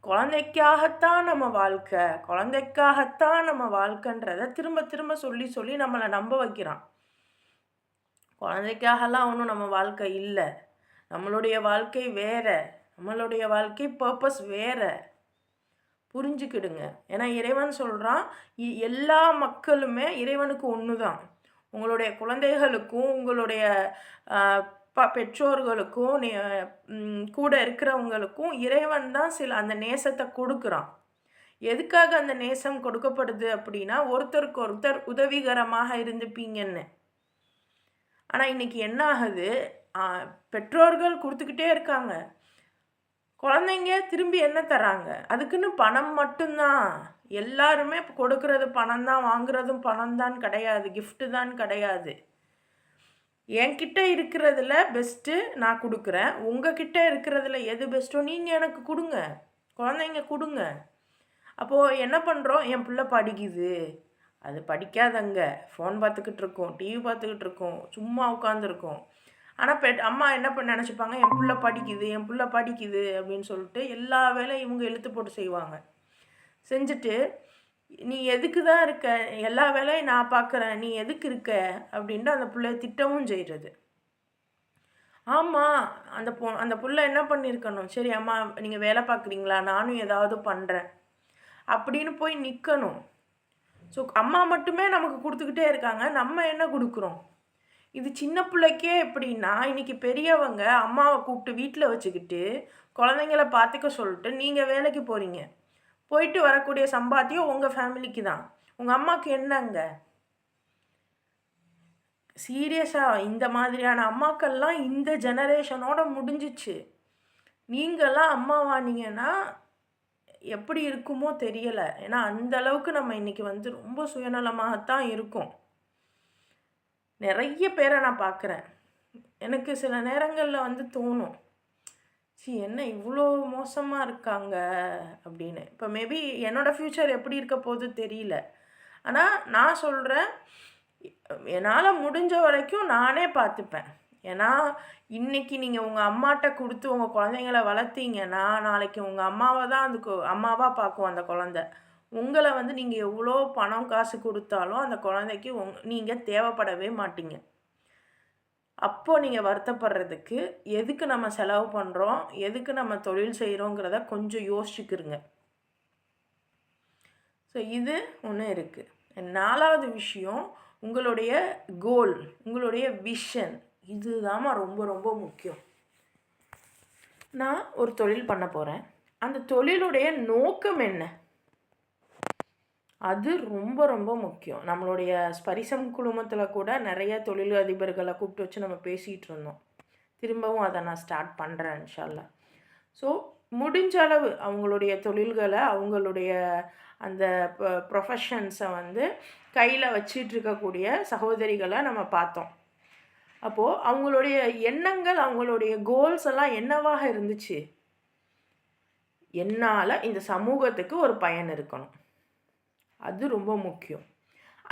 குழந்தைக்காகத்தான் நம்ம வாழ்க்கை, குழந்தைக்காகத்தான் நம்ம வாழ்க்கைன்றதை திரும்ப திரும்ப சொல்லி சொல்லி நம்மளை நம்ப வைக்கிறான். குழந்தைக்காகலாம் ஒன்றும் நம்ம வாழ்க்கை இல்லை, நம்மளுடைய வாழ்க்கை வேறு, நம்மளுடைய வாழ்க்கை பர்பஸ் வேறு. புரிஞ்சுக்கிடுங்க. ஏன்னா இறைவன் சொல்கிறான், எல்லா மக்களுமே இறைவனுக்கு ஒன்று தான். உங்களுடைய குழந்தைகளுக்கும் உங்களுடைய பெற்றோர்களுக்கும் கூட இருக்கிறவங்களுக்கும் இறைவன் தான் சில அந்த நேசத்தை கொடுக்குறான். எதுக்காக அந்த நேசம் கொடுக்கப்படுது அப்படின்னா, ஒருத்தருக்கு ஒருத்தர் உதவிகரமாக இருந்துப்பீங்கன்னு. ஆனால் இன்றைக்கி என்ன ஆகுது, பெற்றோர்கள் கொடுத்துக்கிட்டே இருக்காங்க, குழந்தைங்க திரும்பி என்ன தராங்க, அதுக்குன்னு பணம் மட்டும்தான். எல்லாருமே கொடுக்கறது பணம் தான், வாங்குறதும் பணம் தான் கிடையாது, கிஃப்ட்டு தான் கிடையாது. என்கிட்ட இருக்கிறதுல பெஸ்ட்டு நான் கொடுக்குறேன், உங்ககிட்ட இருக்கிறதுல எது பெஸ்ட்டோ நீங்கள் எனக்கு கொடுங்க, குழந்தைங்க கொடுங்க. அப்போது என்ன பண்ணுறோம், என் பிள்ளை படிக்குது, அது படிக்காதங்க, ஃபோன் பார்த்துக்கிட்டு இருக்கோம், டிவி பார்த்துக்கிட்டு இருக்கோம், சும்மா உட்காந்துருக்கோம். ஆனால் அம்மா என்ன பண்ண நினச்சிப்பாங்க, என் பிள்ளை படிக்குது அப்படின்னு சொல்லிட்டு எல்லா வேலையும் இவங்க இழுத்து போட்டு செய்வாங்க. செஞ்சுட்டு நீ எதுக்கு தான் இருக்க, எல்லா வேலையும் நான் பார்க்குறேன், நீ எதுக்கு இருக்க அப்படின்ட்டு அந்த பிள்ளைய திட்டவும் செய்கிறது. ஆமாம், அந்த பிள்ளை என்ன பண்ணியிருக்கணும், சரி அம்மா நீங்கள் வேலை பார்க்குறீங்களா, நானும் ஏதாவது பண்ணுறேன் அப்படின்னு போய் நிற்கணும். ஸோ அம்மா மட்டுமே நமக்கு கொடுத்துக்கிட்டே இருக்காங்க, நம்ம என்ன கொடுக்குறோம்? இது சின்ன பிள்ளைக்கே எப்படின்னா, இன்றைக்கி பெரியவங்க அம்மாவை கூப்பிட்டு வீட்டில் வச்சுக்கிட்டு குழந்தைங்கள பார்த்துக்க சொல்லிட்டு நீங்கள் வேலைக்கு போகிறீங்க, போயிட்டு வரக்கூடிய சம்பாத்தியம் உங்கள் ஃபேமிலிக்கு தான், உங்கள் அம்மாவுக்கு என்னங்க? சீரியஸாக இந்த மாதிரியான அம்மாக்கள்லாம் இந்த ஜெனரேஷனோட முடிஞ்சிச்சு. நீங்கள்லாம் அம்மாவானீங்கன்னா எப்படி இருக்குமோ தெரியலை. ஏன்னா அந்தளவுக்கு நம்ம இன்றைக்கி ரொம்ப சுயநலமாகத்தான் இருக்கும். நிறைய பேரை நான் பார்க்குறேன். எனக்கு சில நேரங்களில் தோணும், என்ன இவ்வளோ மோசமாக இருக்காங்க அப்படின்னு. இப்போ மேபி என்னோடய ஃப்யூச்சர் எப்படி இருக்க போது தெரியல. ஆனால் நான் சொல்கிறேன், என்னால் முடிஞ்ச வரைக்கும் நானே பார்த்துப்பேன். ஏன்னா இன்றைக்கி நீங்கள் உங்கள் அம்மாட்ட கொடுத்து உங்கள் குழந்தைங்கள வளர்த்தீங்கன்னா, நாளைக்கு உங்கள் அம்மாவை தான் அம்மாவாக பார்க்கும் அந்த குழந்தை. உங்களை நீங்கள் எவ்வளோ பணம் காசு கொடுத்தாலும் அந்த குழந்தைக்கு நீங்கள் தேவைப்படவே மாட்டீங்க. அப்போது நீங்கள் வருத்தப்படுறதுக்கு எதுக்கு நம்ம செலவு பண்ணுறோம், எதுக்கு நம்ம தொழில் செய்கிறோங்கிறத கொஞ்சம் யோசிச்சுக்கிருங்க. ஸோ இது ஒன்று இருக்குது. 4வது விஷயம், உங்களுடைய கோல், உங்களுடைய விஷன், இதுதான் ரொம்ப ரொம்ப முக்கியம். நான் ஒரு தொழில் பண்ண போகிறேன், அந்த தொழிலுடைய நோக்கம் என்ன, அது ரொம்ப ரொம்ப முக்கியம். நம்மளுடைய ஸ்பரிசம் குழுமத்தில் கூட நிறைய தொழில் அதிபர்களை கூப்பிட்டு வச்சு நம்ம பேசிகிட்டு இருந்தோம். திரும்பவும் அதை நான் ஸ்டார்ட் பண்ணுறேன் இன்ஷா அல்லாஹ். ஸோ முடிஞ்ச அளவு அவங்களுடைய தொழில்களை, அவங்களுடைய அந்த ப்ரொஃபஷன்ஸை கையில் வச்சிட்டு இருக்கக்கூடிய சகோதரிகளை நம்ம பார்த்தோம். அப்போது அவங்களுடைய எண்ணங்கள், அவங்களுடைய கோல்ஸ் எல்லாம் என்னவாக இருந்துச்சு, என்னால் இந்த சமூகத்துக்கு ஒரு பயன் இருக்கணும், அது ரொம்ப முக்கியம்.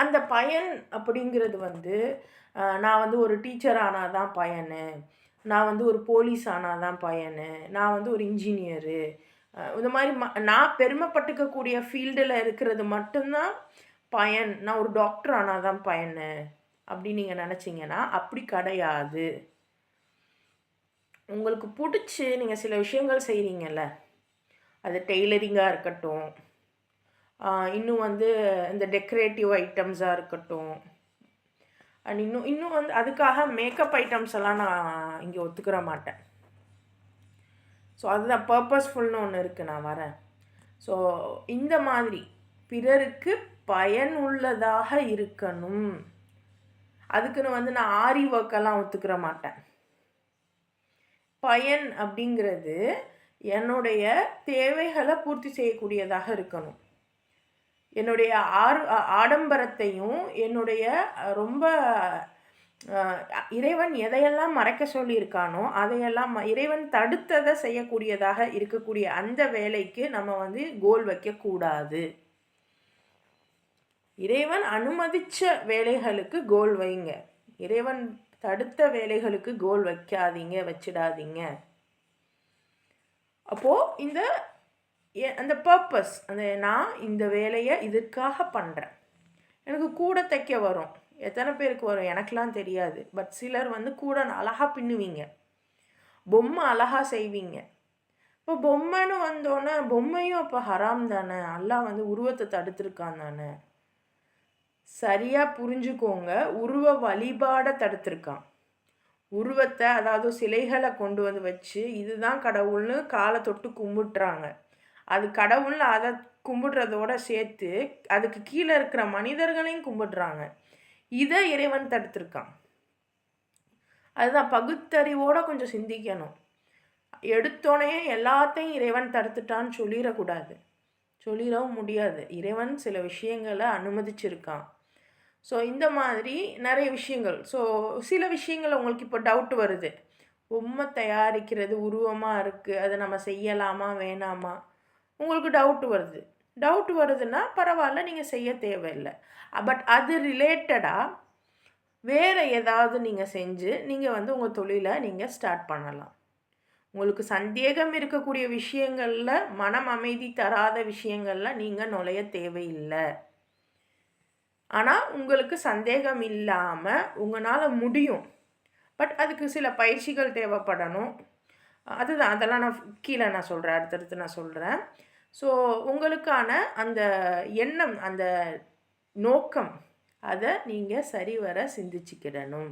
அந்த பயன் அப்படிங்கிறது நான் ஒரு டீச்சர் ஆனால் தான் பயன், நான் ஒரு போலீஸ் ஆனால் தான் பயன், நான் ஒரு இன்ஜினியரு, இந்த மாதிரி நான் பெருமைப்பட்டுக்கக்கூடிய ஃபீல்டில் இருக்கிறது மட்டும்தான் பயன், நான் ஒரு டாக்டர் ஆனால் தான் பயன் அப்படின்னு நீங்கள் நினச்சிங்கன்னா அப்படி கிடையாது. உங்களுக்கு பிடிச்சி நீங்கள் சில விஷயங்கள் செய்கிறீங்கல்ல, அது டெய்லரிங்காக இருக்கட்டும், இன்னும் வந்து இந்த டெக்கரேட்டிவ் ஐட்டம்ஸாக இருக்கட்டும், அண்ட் இன்னும் இன்னும் வந்து அதுக்காக மேக்கப் ஐட்டம்ஸ் எல்லாம் நான் இங்கே ஒத்துக்கிற மாட்டேன். ஸோ அதுதான் பர்பஸ்ஃபுல்னு ஒன்று இருக்குது, நான் வரேன். ஸோ இந்த மாதிரி பிறருக்கு பயனுள்ளதாக இருக்கணும். அதுக்குன்னு வந்து நான் ஆரி ஒர்க்கெல்லாம் ஒத்துக்கிற மாட்டேன். பயன் அப்படிங்கிறது என்னுடைய தேவைகளை பூர்த்தி செய்யக்கூடியதாக இருக்கணும். என்னுடைய ஆடம்பரத்தையும் என்னுடைய ரொம்ப இறைவன் எதையெல்லாம் மறைக்க சொல்லியிருக்கானோ அதையெல்லாம் இறைவன் தடுத்ததை செய்யக்கூடியதாக இருக்கக்கூடிய அந்த வேலைக்கு நம்ம வந்து கோல் வைக்கக்கூடாது. இறைவன் அனுமதிச்ச வேலைகளுக்கு கோல் வைங்க. இறைவன் தடுத்த வேலைகளுக்கு கோல் வைக்காதீங்க, வச்சிடாதீங்க. அப்போது அந்த பர்பஸ், நான் இந்த வேலையை இதுக்காக பண்ணுறேன். எனக்கு கூட தைக்க வரும். எத்தனை பேருக்கு வரும் எனக்கெலாம் தெரியாது. பட் சிலர் வந்து கூட அழகாக பின்னுவீங்க, பொம்மை அழகாக செய்வீங்க. இப்போ பொம்மைன்னு வந்தோன்னே பொம்மையும் அப்போ ஹராம் தானே, அல்லாஹ் வந்து உருவத்தை தடுத்துருக்கான் தானே. சரியாக புரிஞ்சுக்கோங்க, உருவ வழிபாடை தடுத்துருக்கான். உருவத்தை, அதாவது சிலைகளை கொண்டு வந்து வச்சு இதுதான் கடவுள்னு காலை தொட்டு கும்பிட்றாங்க. அது கடவுள்னு அதை கும்பிடுறதோட சேர்த்து அதுக்கு கீழே இருக்கிற மனிதர்களையும் கும்பிடுறாங்க. இதை இறைவன் தடுத்துருக்கான். அதுதான் பகுத்தறிவோடு கொஞ்சம் சிந்திக்கணும். எடுத்தோடனே எல்லாத்தையும் இறைவன் தடுத்துட்டான்னு சொல்லிடக்கூடாது, சொல்லிடவும் முடியாது. இறைவன் சில விஷயங்களை அனுமதிச்சிருக்கான். ஸோ இந்த மாதிரி நிறைய விஷயங்கள். ஸோ சில விஷயங்கள் உங்களுக்கு இப்போ டவுட் வருது. பொம்மை தயாரிக்கிறது உருவமாக இருக்குது, அதை நம்ம செய்யலாமா வேணாமா, உங்களுக்கு டவுட் வருதுன்னா பரவாயில்ல, நீங்கள் செய்ய தேவையில்லை. பட் அது ரிலேட்டடாக வேறு ஏதாவது நீங்கள் செஞ்சு நீங்கள் வந்து உங்கள் தொழிலை நீங்கள் ஸ்டார்ட் பண்ணலாம். உங்களுக்கு சந்தேகம் இருக்கக்கூடிய விஷயங்களில், மனம் அமைதி தராத விஷயங்களில் நீங்கள் நுழைய தேவையில்லை. ஆனால் உங்களுக்கு சந்தேகம் இல்லாமல் உங்களால் முடியும். பட் அதுக்கு சில பயிற்சிகள் தேவைப்படணும். அதெல்லாம் நான் கீழே சொல்கிறேன், அடுத்தடுத்து நான் சொல்கிறேன். ஸோ உங்களுக்கான அந்த எண்ணம், அந்த நோக்கம், அதை நீங்கள் சரிவர சிந்திச்சுக்கிடணும்.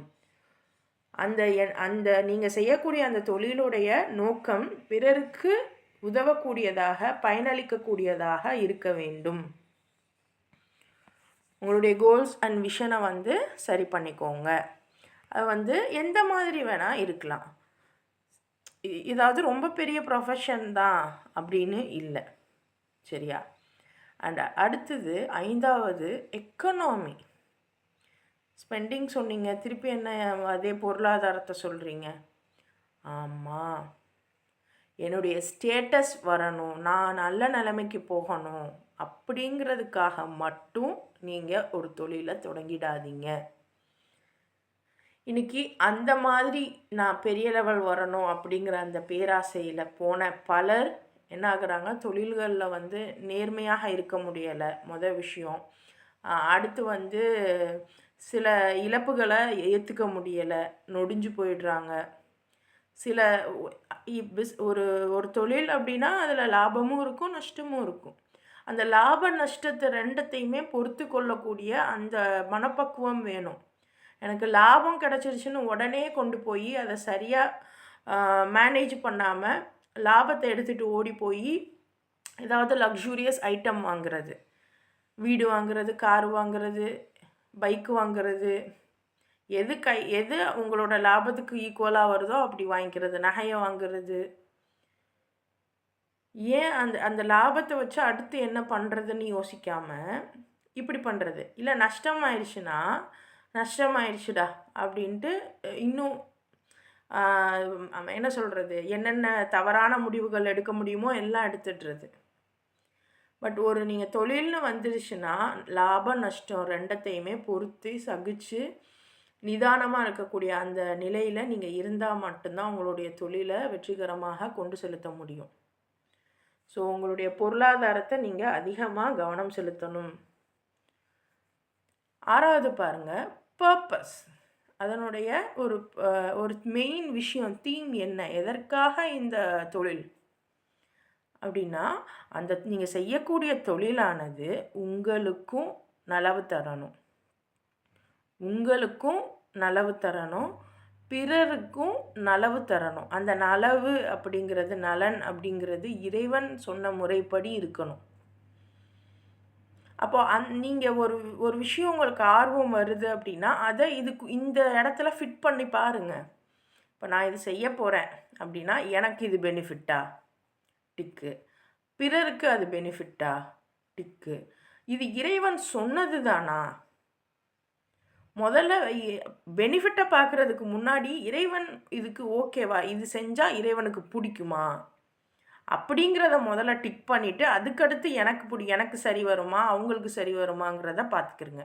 அந்த நீங்கள் செய்யக்கூடிய அந்த தொழிலுடைய நோக்கம் பிறருக்கு உதவக்கூடியதாக, பயனளிக்கக்கூடியதாக இருக்க வேண்டும். உங்களுடைய கோல்ஸ் அண்ட் விஷனை வந்து சரி பண்ணிக்கோங்க. அது வந்து எந்த மாதிரி வேணால் இருக்கலாம். இதாவது ரொம்ப பெரிய ப்ரொஃபஷன் தான் அப்படின்னு இல்லை, சரியா? அண்ட் அடுத்தது 5வது எக்கனாமி. ஸ்பெண்டிங் சொன்னீங்க, திருப்பி என்ன அதே பொருளாதாரத்தை சொல்கிறீங்க? ஆமாம், என்னுடைய ஸ்டேட்டஸ் வரணும், நான் நல்ல நிலைமைக்கு போகணும் அப்படிங்கிறதுக்காக மட்டும் நீங்கள் ஒரு தொழிலை தொடங்கிடாதீங்க. இன்றைக்கி அந்த மாதிரி நான் பெரிய லெவல் வரணும் அப்படிங்கிற அந்த பேராசையில் போன பலர் என்ன ஆகுறாங்க, தொழில்களில் வந்து நேர்மையாக இருக்க முடியலை, மொதல் விஷயம். அடுத்து வந்து சில இழப்புகளை ஏற்றுக்க முடியலை, நொடிஞ்சு போயிடுறாங்க. சில ஒரு தொழில் அப்படின்னா அதில் லாபமும் இருக்கும், நஷ்டமும் இருக்கும். அந்த லாப நஷ்டத்தை ரெண்டத்தையுமே பொறுத்து கொள்ளக்கூடிய அந்த மனப்பக்குவம் வேணும். எனக்கு லாபம் கிடச்சிருச்சுன்னு உடனே கொண்டு போய் அதை சரியாக மேனேஜ் பண்ணாமல் லாபத்தை எடுத்துகிட்டு ஓடி போய் ஏதாவது லக்ஸூரியஸ் ஐட்டம் வாங்குறது, வீடு வாங்குறது, கார் வாங்குறது, பைக்கு வாங்குறது, எது உங்களோட லாபத்துக்கு ஈக்குவலாக வருதோ அப்படி வாங்கிக்கிறது, நகையை வாங்குறது. ஏன் அந்த லாபத்தை வச்சு அடுத்து என்ன பண்ணுறதுன்னு யோசிக்காமல் இப்படி பண்ணுறது. இல்லை நஷ்டமாயிடுச்சுன்னா நஷ்டமாயிடுச்சுடா அப்படின்ட்டு இன்னும் என்ன சொல்கிறது, என்னென்ன தவறான முடிவுகள் எடுக்க முடியுமோ எல்லாம் எடுத்துடுறது. பட் நீங்கள் தொழில்னு வந்துடுச்சுன்னா லாபம் நஷ்டம் ரெண்டத்தையுமே பொறுத்து சகிச்சு நிதானமாக இருக்கக்கூடிய அந்த நிலையில் நீங்கள் இருந்தால் மட்டும்தான் உங்களுடைய தொழிலை வெற்றிகரமாக கொண்டு செலுத்த முடியும். ஸோ உங்களுடைய பொருளாதாரத்தை நீங்கள் அதிகமாக கவனம் செலுத்தணும். 6வது பாருங்கள், பர்பஸ். அதனுடைய ஒரு மெயின் விஷயம், தீம் என்ன, எதற்காக இந்த தொழில் அப்படின்னா அந்த நீங்கள் செய்யக்கூடிய தொழிலானது உங்களுக்கும் நலவு தரணும், உங்களுக்கும் நலவு தரணும், பிறருக்கும் நலவு தரணும். அந்த நலவு அப்படிங்கிறது, நலன் அப்படிங்கிறது இறைவன் சொன்ன முறைப்படி இருக்கணும். அப்போ நீங்கள் ஒரு ஒரு விஷயம் உங்களுக்கு ஆர்வம் வருது அப்படின்னா அதை இந்த இடத்துல ஃபிட் பண்ணி பாருங்கள். இப்போ நான் இது செய்ய போகிறேன் அப்படின்னா எனக்கு இது பெனிஃபிட்டா, டிக்கு. பிறருக்கு அது பெனிஃபிட்டா, டிக்கு. இது இறைவன் சொன்னது தானா? முதல்ல பெனிஃபிட்டை பார்க்குறதுக்கு முன்னாடி இறைவன் இதுக்கு ஓகேவா, இது செஞ்சால் இறைவனுக்கு பிடிக்குமா அப்படிங்கிறத முதல்ல டிக் பண்ணிவிட்டு அதுக்கடுத்து எனக்கு சரி வருமா, அவங்களுக்கு சரி வருமாங்கிறத பார்த்துக்கிருங்க.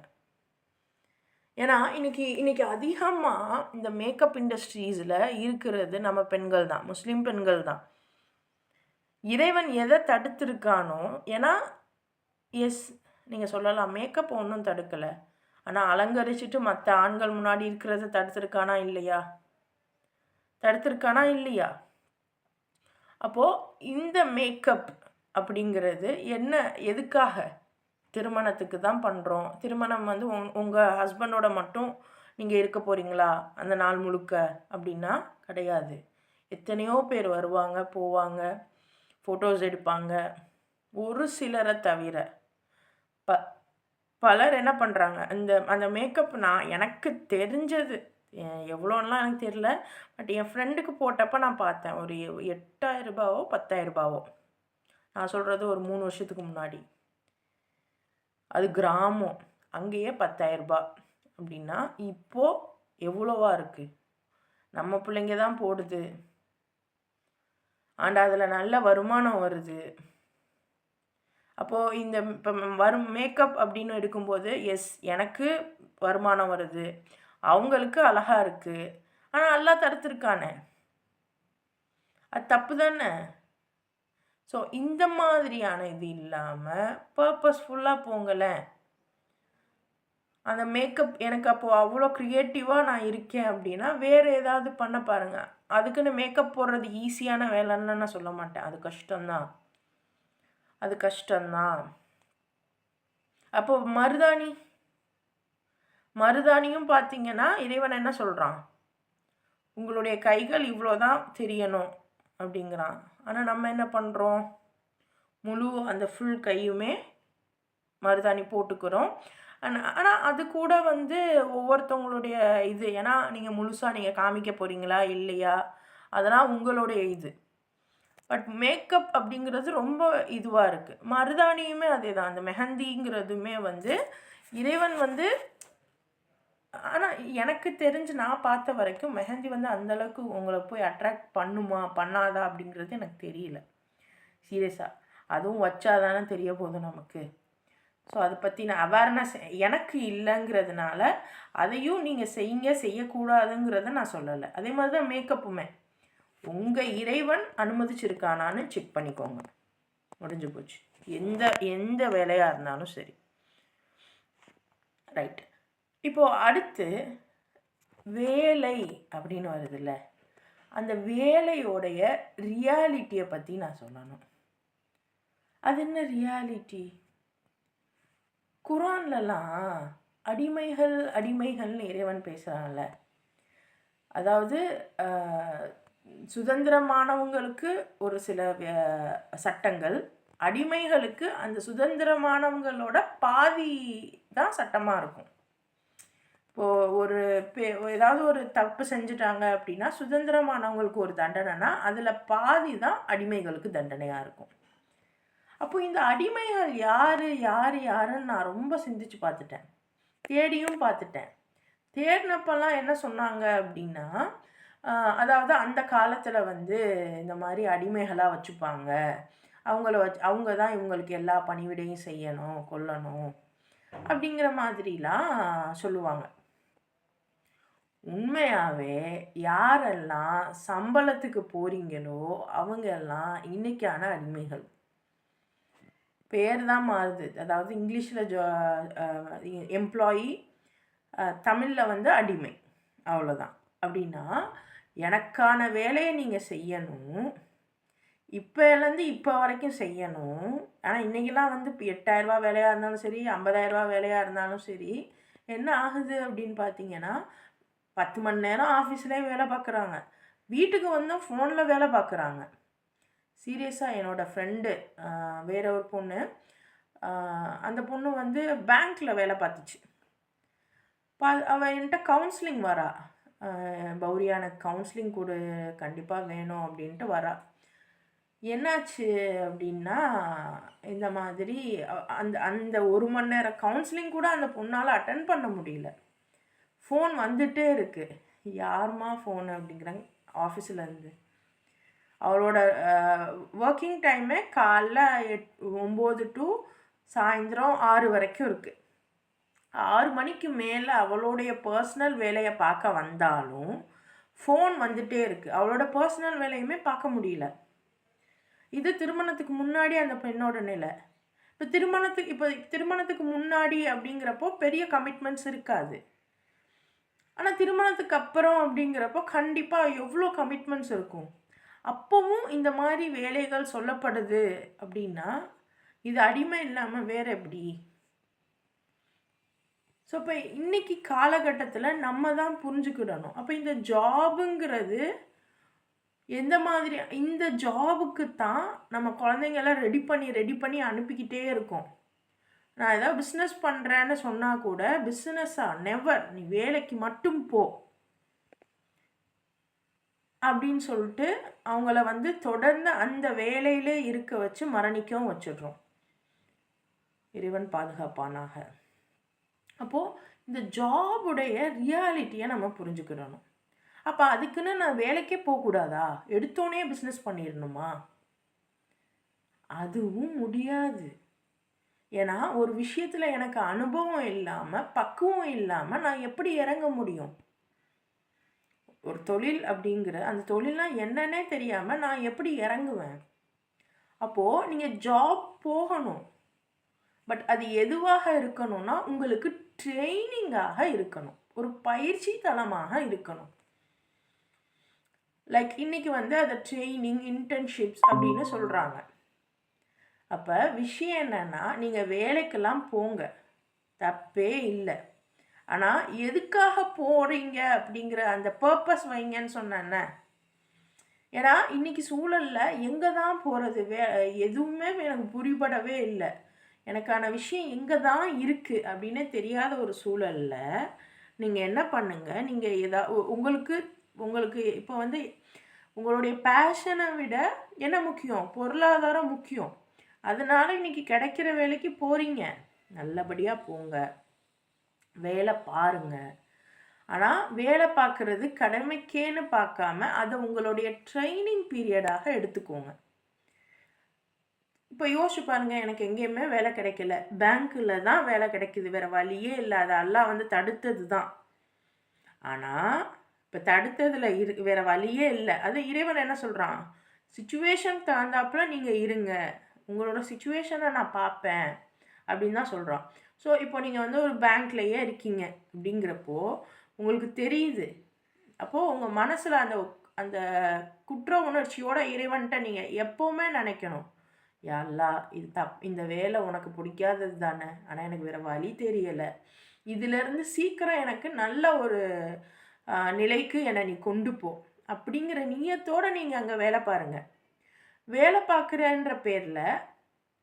ஏன்னா இன்றைக்கி அதிகமாக இந்த மேக்கப் இண்டஸ்ட்ரீஸில் இருக்கிறது நம்ம பெண்கள் தான், முஸ்லீம் பெண்கள் தான். இறைவன் எதை தடுத்திருக்கானோ, ஏன்னா நீங்கள் சொல்லலாம் மேக்கப் ஒன்றும் தடுக்கலை, ஆனால் அலங்கரிச்சுட்டு மற்ற ஆண்கள் முன்னாடி இருக்கிறத தடுத்திருக்கானா இல்லையா? தடுத்திருக்கானா இல்லையா? அப்போது இந்த மேக்கப் அப்படிங்கிறது என்ன, எதுக்காக? திருமணத்துக்கு தான் பண்ணுறோம். திருமணம் வந்து உங்கள் ஹஸ்பண்டோட மட்டும் நீங்கள் இருக்க போகிறீங்களா அந்த நாள் முழுக்க அப்படின்னா கிடையாது. எத்தனையோ பேர் வருவாங்க, போவாங்க, ஃபோட்டோஸ் எடுப்பாங்க. ஒரு சிலரை தவிர பலர் என்ன பண்ணுறாங்க, அந்த மேக்கப் எனக்கு தெரிஞ்சது எவ்வளோலாம் எனக்கு தெரியல, பட் என் ஃப்ரெண்டுக்கு போட்டப்போ நான் பார்த்தேன். ஒரு 8,000 ரூபாவோ 10,000 ரூபாவோ, நான் சொல்கிறது ஒரு 3 வருஷத்துக்கு முன்னாடி. அது கிராமம், அங்கேயே 10,000 ரூபா அப்படின்னா இப்போது எவ்வளோவா இருக்குது? நம்ம பிள்ளைங்க தான் போடுது, அண்ட் அதில் நல்ல வருமானம் வருது. அப்போது இப்போ மேக்கப் அப்படின்னு எடுக்கும்போது எனக்கு வருமானம் வருது, அவங்களுக்கு அழகாக இருக்குது, ஆனால் நல்லா தடுத்துருக்கானே, அது தப்பு தானே? ஸோ இந்த மாதிரியான இது இல்லாமல் பர்பஸ்ஃபுல்லாக போங்களேன். அந்த மேக்கப் எனக்கு அப்போது அவ்வளோ க்ரியேட்டிவாக நான் இருக்கேன் அப்படின்னா வேறு ஏதாவது பண்ண பாருங்கள். அதுக்குன்னு மேக்கப் போடுறது ஈஸியான வேலைன்னு நான் சொல்ல மாட்டேன், அது கஷ்டம்தான், அது கஷ்டம்தான். அப்போது மருதாணியும் பார்த்தீங்கன்னா இறைவன் என்ன சொல்கிறான், உங்களுடைய கைகள் இவ்வளோதான் தெரியணும் அப்படிங்கிறான். ஆனால் நம்ம என்ன பண்ணுறோம், முழு அந்த ஃபுல் கையுமே மருதாணி போட்டுக்கிறோம். ஆனால் அது கூட வந்து ஒவ்வொருத்தவங்களுடைய இது, ஏன்னா நீங்கள் முழுசாக நீங்கள் காமிக்க போகிறீங்களா இல்லையா, அதெல்லாம் உங்களுடைய இது. பட் மேக்கப் அப்படிங்கிறது ரொம்ப இதுவாக இருக்குது. மருதாணியுமே அதே தான், அந்த மெஹந்திங்கிறதுமே வந்து இறைவன் வந்து, ஆனால் எனக்கு தெரிஞ்சு நான் பார்த்த வரைக்கும் மெஹந்தி வந்து அந்தளவுக்கு உங்களை போய் அட்ராக்ட் பண்ணுமா பண்ணாதா அப்படிங்கிறது எனக்கு தெரியல சீரியஸாக. அதுவும் வச்சாதானே தெரிய போகுது நமக்கு. ஸோ அதை பற்றின அவேர்னஸ் எனக்கு இல்லைங்கிறதுனால அதையும் நீங்கள் செய்யக்கூடாதுங்கிறத நான் சொல்லலை. அதே மாதிரி தான் மேக்கப்புமே உங்கள் இறைவன் அனுமதிச்சிருக்கானான்னு செக் பண்ணிக்கோங்க, முடிஞ்சு போச்சு. எந்த வேலையாக இருந்தாலும் சரி, ரைட். இப்போது அடுத்து வேலை அப்படின்னு வருதுல்ல, அந்த வேலையோடைய ரியாலிட்டியை பற்றி நான் சொல்லணும். அது என்ன ரியாலிட்டி? குரான்லலாம் அடிமைகள்னு இறைவன் பேசுகிறான்ல, அதாவது சுதந்திரமானவங்களுக்கு ஒரு சில சட்டங்கள், அடிமைகளுக்கு அந்த சுதந்திரமானவங்களோட பாதி தான் சட்டமாக இருக்கும். இப்போது ஏதாவது ஒரு தப்பு செஞ்சுட்டாங்க அப்படின்னா சுதந்திரமானவங்களுக்கு ஒரு தண்டனைனா அதில் பாதி தான் அடிமைகளுக்கு தண்டனையாக இருக்கும். அப்போ இந்த அடிமைகள் யாருன்னு நான் ரொம்ப சிந்திச்சு பார்த்துட்டேன், தேடியும் பார்த்துட்டேன். தேடினப்பெல்லாம் என்ன சொன்னாங்க அப்படின்னா, அதாவது அந்த காலத்தில் வந்து இந்த மாதிரி அடிமைகளாக வச்சுப்பாங்க, அவங்க தான் இவங்களுக்கு எல்லா பணிவிடையும் செய்யணும், கொல்லணும் அப்படிங்கிற மாதிரிலாம் சொல்லுவாங்க. உண்மையாகவே யாரெல்லாம் சம்பளத்துக்கு போகிறீங்களோ அவங்கெல்லாம் இன்றைக்கான அடிமைகள். பேர் தான் மாறுது, அதாவது இங்கிலீஷில் எம்ப்ளாயி, தமிழில் வந்து அடிமை, அவ்வளோதான். அப்படின்னா எனக்கான வேலையை நீங்கள் செய்யணும், இப்போலேருந்து இப்போ வரைக்கும் செய்யணும். ஆனால் இன்றைக்கெல்லாம் வந்து இப்போ 8,000 வேலையாக இருந்தாலும் சரி, 50,000 வேலையாக இருந்தாலும் சரி, என்ன ஆகுது அப்படின்னு பார்த்தீங்கன்னா, 10 மணி நேரம் ஆஃபீஸ்லேயே வேலை பார்க்குறாங்க. வீட்டுக்கு வந்தும் ஃபோனில் வேலை பார்க்குறாங்க. சீரியஸாக என்னோட ஃப்ரெண்டு வேற ஒரு பொண்ணு, அந்த பொண்ணு வந்து பேங்க்கில் வேலை பார்த்துச்சு. அவள் என்கிட்ட கவுன்சிலிங் வரா. பௌரி எனக்கு கவுன்சிலிங் கொடு, கண்டிப்பாக வேணும் அப்படின்ட்டு வரா. என்னாச்சு அப்படின்னா, இந்த மாதிரி அந்த அந்த 1 மணி நேரம் கவுன்சிலிங் கூட அந்த பொண்ணால் அட்டன் பண்ண முடியல. ஃபோன் வந்துட்டே இருக்கு. யாரும்மா ஃபோனு அப்படிங்கிறாங்க ஆஃபீஸ்லேருந்து. அவளோட ஒர்க்கிங் டைமே காலைல 9 டு சாயந்தரம் 6 வரைக்கும் இருக்குது. 6 மணிக்கு மேலே அவளுடைய பர்சனல் வேலையை பார்க்க வந்தாலும் ஃபோன் வந்துட்டே இருக்குது. அவளோட பர்சனல் வேலையுமே பார்க்க முடியல. இது திருமணத்துக்கு முன்னாடி அந்த பெண்ணோட நிலை. இப்போ திருமணத்துக்கு முன்னாடி அப்படிங்கிறப்போ பெரிய கமிட்மெண்ட்ஸ் இருக்காது. ஆனால் திருமணத்துக்கு அப்புறம் அப்படிங்கிறப்போ கண்டிப்பாக எவ்வளோ கமிட்மெண்ட்ஸ் இருக்கும். அப்போவும் இந்த மாதிரி வேலைகள் சொல்லப்படுது அப்படின்னா இது அடிமை இல்லாமல் வேற எப்படி? ஸோ இப்போ இன்னைக்கு காலகட்டத்தில் நம்ம தான் புரிஞ்சுக்கிடணும். அப்போ இந்த ஜாபுங்கிறது எந்த மாதிரி, இந்த ஜாபுக்கு தான் நம்ம குழந்தைங்கெல்லாம் ரெடி பண்ணி அனுப்பிக்கிட்டே இருக்கோம். நான் ஏதாவது பிஸ்னஸ் பண்ணுறேன்னு சொன்னால் கூட பிஸ்னஸாக நெவர், நீ வேலைக்கு மட்டும் போ அப்படின்னு சொல்லிட்டு அவங்கள வந்து தொடர்ந்து அந்த வேலையிலே இருக்க வச்சு மரணிக்கவும் வச்சிடுறோம். இறைவன் பாதுகாப்பானாக. அப்போது இந்த ஜாபுடைய ரியாலிட்டியை நம்ம புரிஞ்சுக்கிடணும். அப்போ அதுக்குன்னு நான் வேலைக்கே போகக்கூடாதா? எடுத்தோடனே பிஸ்னஸ் பண்ணிடணுமா? அதுவும் முடியாது. ஏன்னா ஒரு விஷயத்தில் எனக்கு அனுபவம் இல்லாமல் பக்குவம் இல்லாமல் நான் எப்படி இறங்க முடியும்? ஒரு தொழில் அப்படிங்கிற அந்த தொழில்னால் என்னன்னே தெரியாமல் நான் எப்படி இறங்குவேன்? அப்போது நீங்கள் ஜாப் போகணும். பட் அது எதுவாக இருக்கணும்னா உங்களுக்கு ட்ரெயினிங்காக இருக்கணும், ஒரு பயிற்சி தளமாக இருக்கணும். லைக் இன்னைக்கு வந்து அதை ட்ரெயினிங் இன்டர்ன்ஷிப்ஸ் அப்படின்னு சொல்கிறாங்க. அப்போ விஷயம் என்னன்னா, நீங்கள் வேலைக்கெல்லாம் போங்க, தப்பே இல்லை. ஆனால் எதுக்காக போகிறீங்க அப்படிங்கிற அந்த பர்பஸ் வைங்கன்னு சொன்னேன்ன. ஏன்னா இன்னைக்கு சூழலில் எங்கே தான் போகிறது, எதுவுமே எனக்கு புரிபடவே இல்லை. எனக்கான விஷயம் எங்கே தான் இருக்குது அப்படின்னே தெரியாத ஒரு சூழலில் நீங்கள் என்ன பண்ணுங்கள், நீங்கள் உங்களுக்கு இப்போ வந்து உங்களுடைய பேஷனை விட என்ன முக்கியம்? பொருளாதாரம் முக்கியம். அதனால இன்னைக்கு கிடைக்கிற வேலைக்கு போகிறீங்க, நல்லபடியாக போங்க, வேலை பாருங்க. ஆனால் வேலை பார்க்குறது கடமைக்கேன்னு பார்க்காம அதை உங்களுடைய ட்ரைனிங் பீரியடாக எடுத்துக்கோங்க. இப்போ யோசிச்சு பாருங்க, எனக்கு எங்கேயுமே வேலை கிடைக்கல, பேங்க்கில் தான் வேலை கிடைக்குது, வேறு வழியே இல்லை, அது எல்லாம் வந்து தடுத்தது தான். ஆனால் இப்போ தடுத்ததில் வேறு வழியே இல்லை. அது இறைவன் என்ன சொல்கிறான்? சிச்சுவேஷன் தகுந்தாப்புல நீங்கள் இருங்க, உங்களோட சிச்சுவேஷனை நான் பார்ப்பேன் அப்படின்னு தான் சொல்கிறான். ஸோ இப்போ நீங்கள் வந்து ஒரு பேங்க்லேயே இருக்கீங்க அப்படிங்கிறப்போ உங்களுக்கு தெரியுது. அப்போது உங்கள் மனசில் அந்த அந்த குற்ற உணர்ச்சியோட இறைவன்கிட்ட நீங்கள் எப்போவுமே நினைக்கணும், யா அல்லாஹ், இந்த வேலை உனக்கு பிடிக்காதது தானே, ஆனால் எனக்கு வேறு வழி தெரியலை, இதிலேருந்து சீக்கிரம் எனக்கு நல்ல ஒரு நிலைக்கு என்னை நீ கொண்டு போ அப்படிங்கிற நியத்தோடு நீங்கள் அங்கே வேலை பாருங்கள். வேலை பார்க்குறேன்ற பேரில்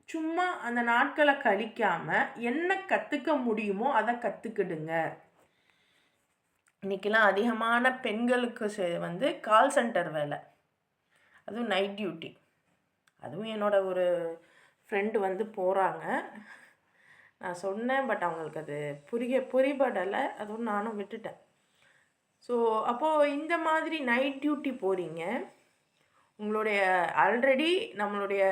சும்மா அந்த நாட்களை கழிக்காமல் என்ன கற்றுக்க முடியுமோ அதை கற்றுக்கிடுங்க. இன்றைக்கெல்லாம் அதிகமான பெண்களுக்கு வந்து கால் சென்டர் வேலை, அதுவும் நைட் டியூட்டி. அதுவும் என்னோட ஒரு ஃப்ரெண்டு வந்து போகிறாங்க. நான் சொன்னேன், பட் அவங்களுக்கு அது புரிபடலை, அதுவும் நானும் விட்டுட்டேன். ஸோ அப்போது இந்த மாதிரி நைட் டியூட்டி போகிறீங்க, உங்களுடைய ஆல்ரெடி நம்மளுடைய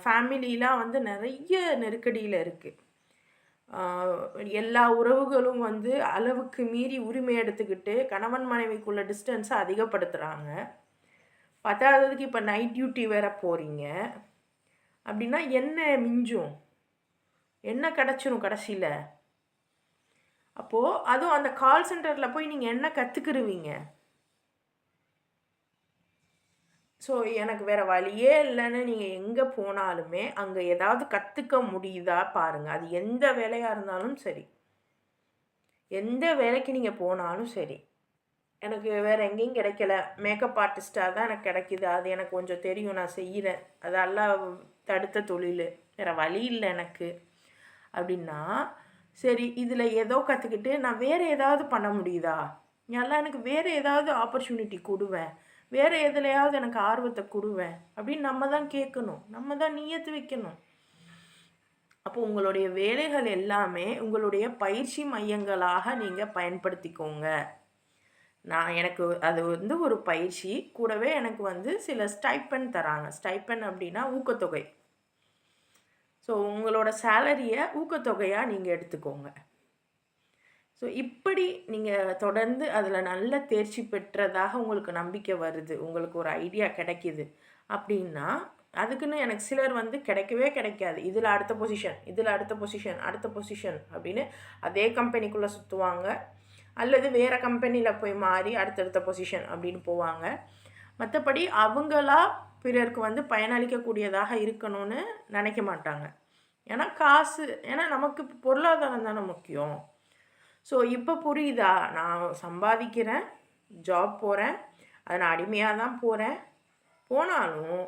ஃபேமிலிலாம் வந்து நிறைய நெருக்கடியில் இருக்குது. எல்லா உறவுகளும் வந்து அளவுக்கு மீறி உரிமை எடுத்துக்கிட்டு கணவன் மனைவிக்குள்ள டிஸ்டன்ஸை அதிகப்படுத்துகிறாங்க. பத்தாததுக்கு இப்போ நைட் டியூட்டி வேற போகிறீங்க அப்படின்னா என்ன மிஞ்சும், என்ன கிடச்சிரும் கடைசியில்? அப்போது அதுவும் அந்த கால் சென்டரில் போய் நீங்கள் என்ன கற்றுக்கிருவீங்க? ஸோ எனக்கு வேறு வழியே இல்லைன்னு நீங்கள் எங்கே போனாலுமே அங்கே ஏதாவது கற்றுக்க முடியுதா பாருங்கள். அது எந்த வேலையாக இருந்தாலும் சரி, எந்த வேலைக்கு நீங்கள் போனாலும் சரி. எனக்கு வேறு எங்கேயும் கிடைக்கல, மேக்கப் ஆர்டிஸ்ட்டாக தான் எனக்கு கிடைக்கிது, அது எனக்கு கொஞ்சம் தெரியும், நான் செய்கிறேன், அதெல்லாம் தடுத்த தொழில், வேறு வழி இல்லை எனக்கு அப்படின்னா, சரி இதில் ஏதோ கற்றுக்கிட்டு நான் வேறு ஏதாவது பண்ண முடியுதா, எல்லாம் எனக்கு வேறு ஏதாவது ஆப்பர்ச்சுனிட்டி கொடுவேன், வேறு எதுலையாவது எனக்கு ஆர்வத்தை கொடுவேன் அப்படின்னு நம்ம தான் கேட்கணும், நம்ம தான் நியத்து வைக்கணும். அப்போ உங்களுடைய வேலைகள் எல்லாமே உங்களுடைய பயிற்சி மையங்களாக நீங்கள் பயன்படுத்திக்கோங்க. எனக்கு அது வந்து ஒரு பயிற்சி, கூடவே எனக்கு வந்து சில ஸ்டைப்பன் தராங்க. ஸ்டைப்பன் அப்படின்னா ஊக்கத்தொகை. ஸோ உங்களோட சேலரியை ஊக்கத்தொகையாக நீங்கள் எடுத்துக்கோங்க. ஸோ இப்படி நீங்கள் தொடர்ந்து அதில் நல்ல தேர்ச்சி பெற்றதாக உங்களுக்கு நம்பிக்கை வருது, உங்களுக்கு ஒரு ஐடியா கிடைக்கிது அப்படின்னா, அதுக்குன்னு எனக்கு சிலர் வந்து கிடைக்கவே கிடைக்காது, இதில் அடுத்த பொசிஷன், இதில் அடுத்த பொசிஷன், அடுத்த பொசிஷன் அப்படின்னு அதே கம்பெனிக்குள்ளே சுற்றுவாங்க, அல்லது வேறு கம்பெனியில் போய் மாறி அடுத்தடுத்த பொசிஷன் அப்படின்னு போவாங்க. மற்றபடி அவங்களா பிறருக்கு வந்து பயனளிக்கக்கூடியதாக இருக்கணும்னு நினைக்க மாட்டாங்க. ஏன்னா காசு, ஏன்னா நமக்கு பொருளாதாரம் தானே முக்கியம். ஸோ இப்போ புரியுதா, நான் சம்பாதிக்கிறேன், ஜாப் போகிறேன், அதை நான் அடிமையாக தான் போகிறேன், போனாலும்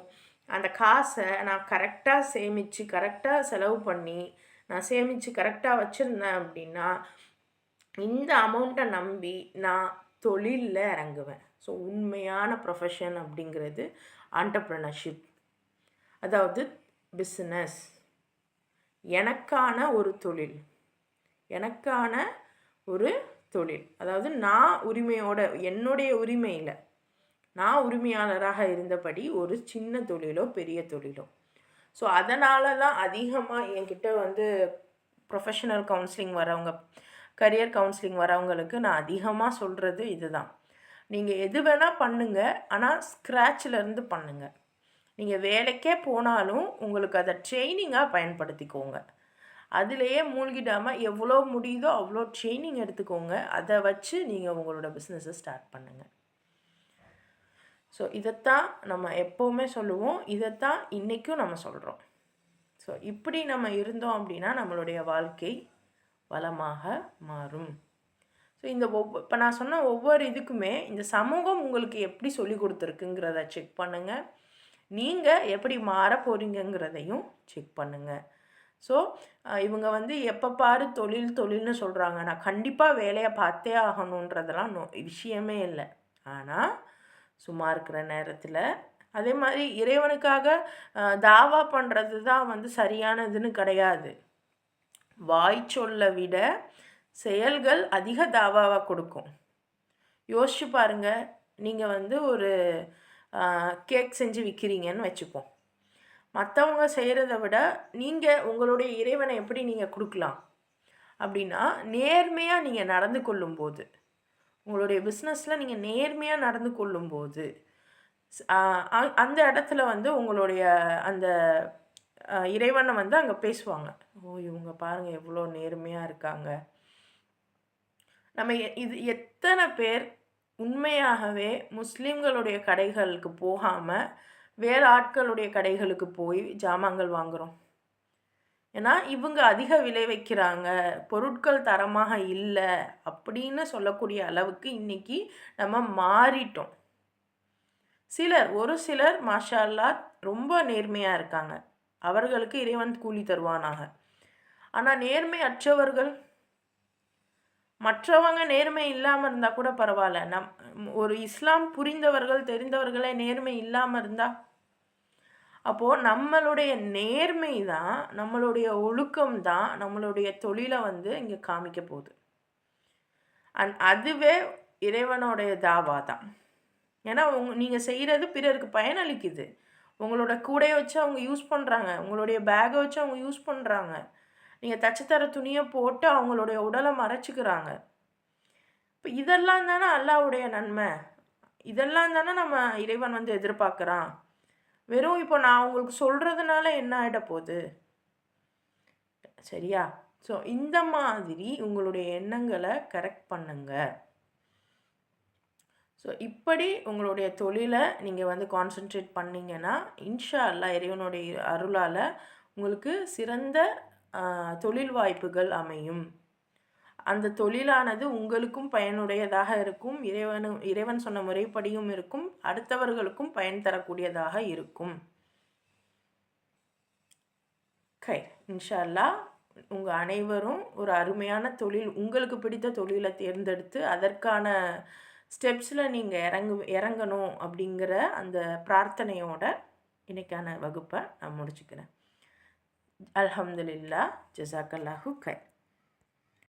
அந்த காசை நான் கரெக்டாக சேமித்து கரெக்டாக செலவு பண்ணி நான் சேமித்து கரெக்டாக வச்சுருந்தேன் அப்படின்னா இந்த அமௌண்ட்டை நம்பி நான் தொழிலில் இறங்குவேன். ஸோ உண்மையான ப்ரொஃபஷன் அப்படிங்கிறது ஆண்டர்ப்ரனர்ஷிப், அதாவது பிஸ்னஸ், எனக்கான ஒரு தொழில், எனக்கான ஒரு தொழில், அதாவது நான் உரிமையோட, என்னுடைய உரிமையில் நான் உரிமையாளராக இருந்தபடி ஒரு சின்ன தொழிலோ பெரிய தொழிலோ. ஸோ அதனால தான் அதிகமாக என்கிட்ட வந்து ப்ரொஃபஷனல் கவுன்சிலிங் வரவங்க, கரியர் கவுன்சிலிங் வரவங்களுக்கு நான் அதிகமாக சொல்கிறது இதுதான். நீங்கள் எது வேணால் பண்ணுங்கள், ஆனால் ஸ்க்ராட்சிலேருந்து பண்ணுங்கள். நீங்கள் வேலைக்கே போனாலும் உங்களுக்கு அதை ட்ரெயினிங்காக பயன்படுத்திக்கோங்க. அதிலேயே மூழ்கிடாமல் எவ்வளோ முடியுதோ அவ்வளோ ட்ரெயினிங் எடுத்துக்கோங்க. அதை வச்சு நீங்கள் உங்களோட பிஸ்னஸை ஸ்டார்ட் பண்ணுங்கள். ஸோ இதைத்தான் நம்ம எப்போவுமே சொல்லுவோம், இதைத்தான் இன்றைக்கும் நம்ம சொல்கிறோம். ஸோ இப்படி நம்ம இருந்தோம் அப்படின்னா நம்மளுடைய வாழ்க்கை வளமாக மாறும். ஸோ இந்த இப்போ நான் சொன்ன ஒவ்வொரு இதுக்குமே இந்த சமூகம் உங்களுக்கு எப்படி சொல்லி கொடுத்துருக்குங்கிறத செக் பண்ணுங்கள், நீங்கள் எப்படி மாற போகிறீங்கிறதையும் செக் பண்ணுங்கள். ஸோ இவங்க வந்து எப்போ பாரு தொழில்னு சொல்கிறாங்க, நான் கண்டிப்பாக வேலையை பார்த்தே ஆகணுன்றதெல்லாம் விஷயமே இல்லை. ஆனால் சும்மா இருக்கிற நேரத்தில் அதே மாதிரி இறைவனுக்காக தாவா பண்ணுறது தான் வந்து சரியானதுன்னு கிடையாது. வாய் சொல்ல விட செயல்கள் அதிக தாவாவாக கொடுக்கும். யோசிச்சு பாருங்கள், நீங்கள் வந்து ஒரு கேக் செஞ்சு விற்கிறீங்கன்னு வச்சுப்போம், மற்றவங்க செய்கிறத விட நீங்கள் உங்களுடைய இறைவனை எப்படி நீங்கள் கொடுக்கலாம் அப்படின்னா, நேர்மையாக நீங்கள் நடந்து கொள்ளும்போது, உங்களுடைய பிஸ்னஸில் நீங்கள் நேர்மையாக நடந்து கொள்ளும்போது அந்த இடத்துல வந்து உங்களுடைய அந்த இறைவனை வந்து அங்கே பேசுவாங்க. ஓ இவங்க பாருங்கள் எவ்வளோ நேர்மையாக இருக்காங்க. நம்ம இது எத்தனை பேர் உண்மையாகவே முஸ்லீம்களுடைய கடைகளுக்கு போகாமல் வேறு ஆட்களுடைய கடைகளுக்கு போய் ஜாமான்கள் வாங்குகிறோம்? ஏன்னா இவங்க அதிக விலை வைக்கிறாங்க, பொருட்கள் தரமாக இல்லை அப்படின்னு சொல்லக்கூடிய அளவுக்கு இன்றைக்கி நம்ம மாறிட்டோம். ஒரு சிலர் மாஷா அல்லாஹ் ரொம்ப நேர்மையாக இருக்காங்க, அவர்களுக்கு இறைவன் கூலி தருவானாக. ஆனால் நேர்மை அற்றவர்கள், மற்றவங்க நேர்மை இல்லாமல் இருந்தால் கூட பரவாயில்ல, ஒரு இஸ்லாம் புரிந்தவர்கள் தெரிந்தவர்களே நேர்மை இல்லாமல் இருந்தால், அப்போது நம்மளுடைய நேர்மை தான், நம்மளுடைய ஒழுக்கம் தான் நம்மளுடைய தொழிலை வந்து இங்கே காமிக்க போகுது. அதுவே இறைவனுடைய தாவா தான். ஏன்னா நீங்கள் செய்கிறது பிறருக்கு பயனளிக்குது. உங்களோட கூடையை வச்சு அவங்க யூஸ் பண்ணுறாங்க, உங்களுடைய பேக்கை வச்சு அவங்க யூஸ் பண்ணுறாங்க, நீங்கள் தச்சுத்தர துணியை போட்டு அவங்களுடைய உடலை மறைச்சிக்கிறாங்க. இப்போ இதெல்லாம் தானே அல்லாஹ்வுடைய நன்மை, இதெல்லாம் தானே நம்ம இறைவன் வந்து எதிர்பார்க்குறான். வெறும் இப்போ நான் உங்களுக்கு சொல்கிறதுனால என்ன ஆகிட போகுது, சரியா? ஸோ இந்த மாதிரி உங்களுடைய எண்ணங்களை கரெக்ட் பண்ணுங்க. ஸோ இப்படி உங்களுடைய தொழிலை நீங்கள் வந்து கான்சென்ட்ரேட் பண்ணிங்கன்னா இன்ஷா அல்லாஹ் இறைவனுடைய அருளால் உங்களுக்கு சிறந்த தொழில் வாய்ப்புகள் அமையும். அந்த தொழிலானது உங்களுக்கும் பயனுடையதாக இருக்கும், இறைவன் சொன்ன முறைப்படியும் இருக்கும், அடுத்தவர்களுக்கும் பயன் தரக்கூடியதாக இருக்கும். இன்ஷா அல்லாஹ் உங்கள் அனைவரும் ஒரு அருமையான தொழில், உங்களுக்கு பிடித்த தொழிலை தேர்ந்தெடுத்து அதற்கான ஸ்டெப்ஸில் நீங்கள் இறங்கணும் அப்படிங்கிற அந்த பிரார்த்தனையோட இன்னைக்கான வகுப்பை நான் முடிச்சுக்கிறேன். அல்ஹம்துலில்லாஹ். ஜஸாக்கல்லாஹு கைர்.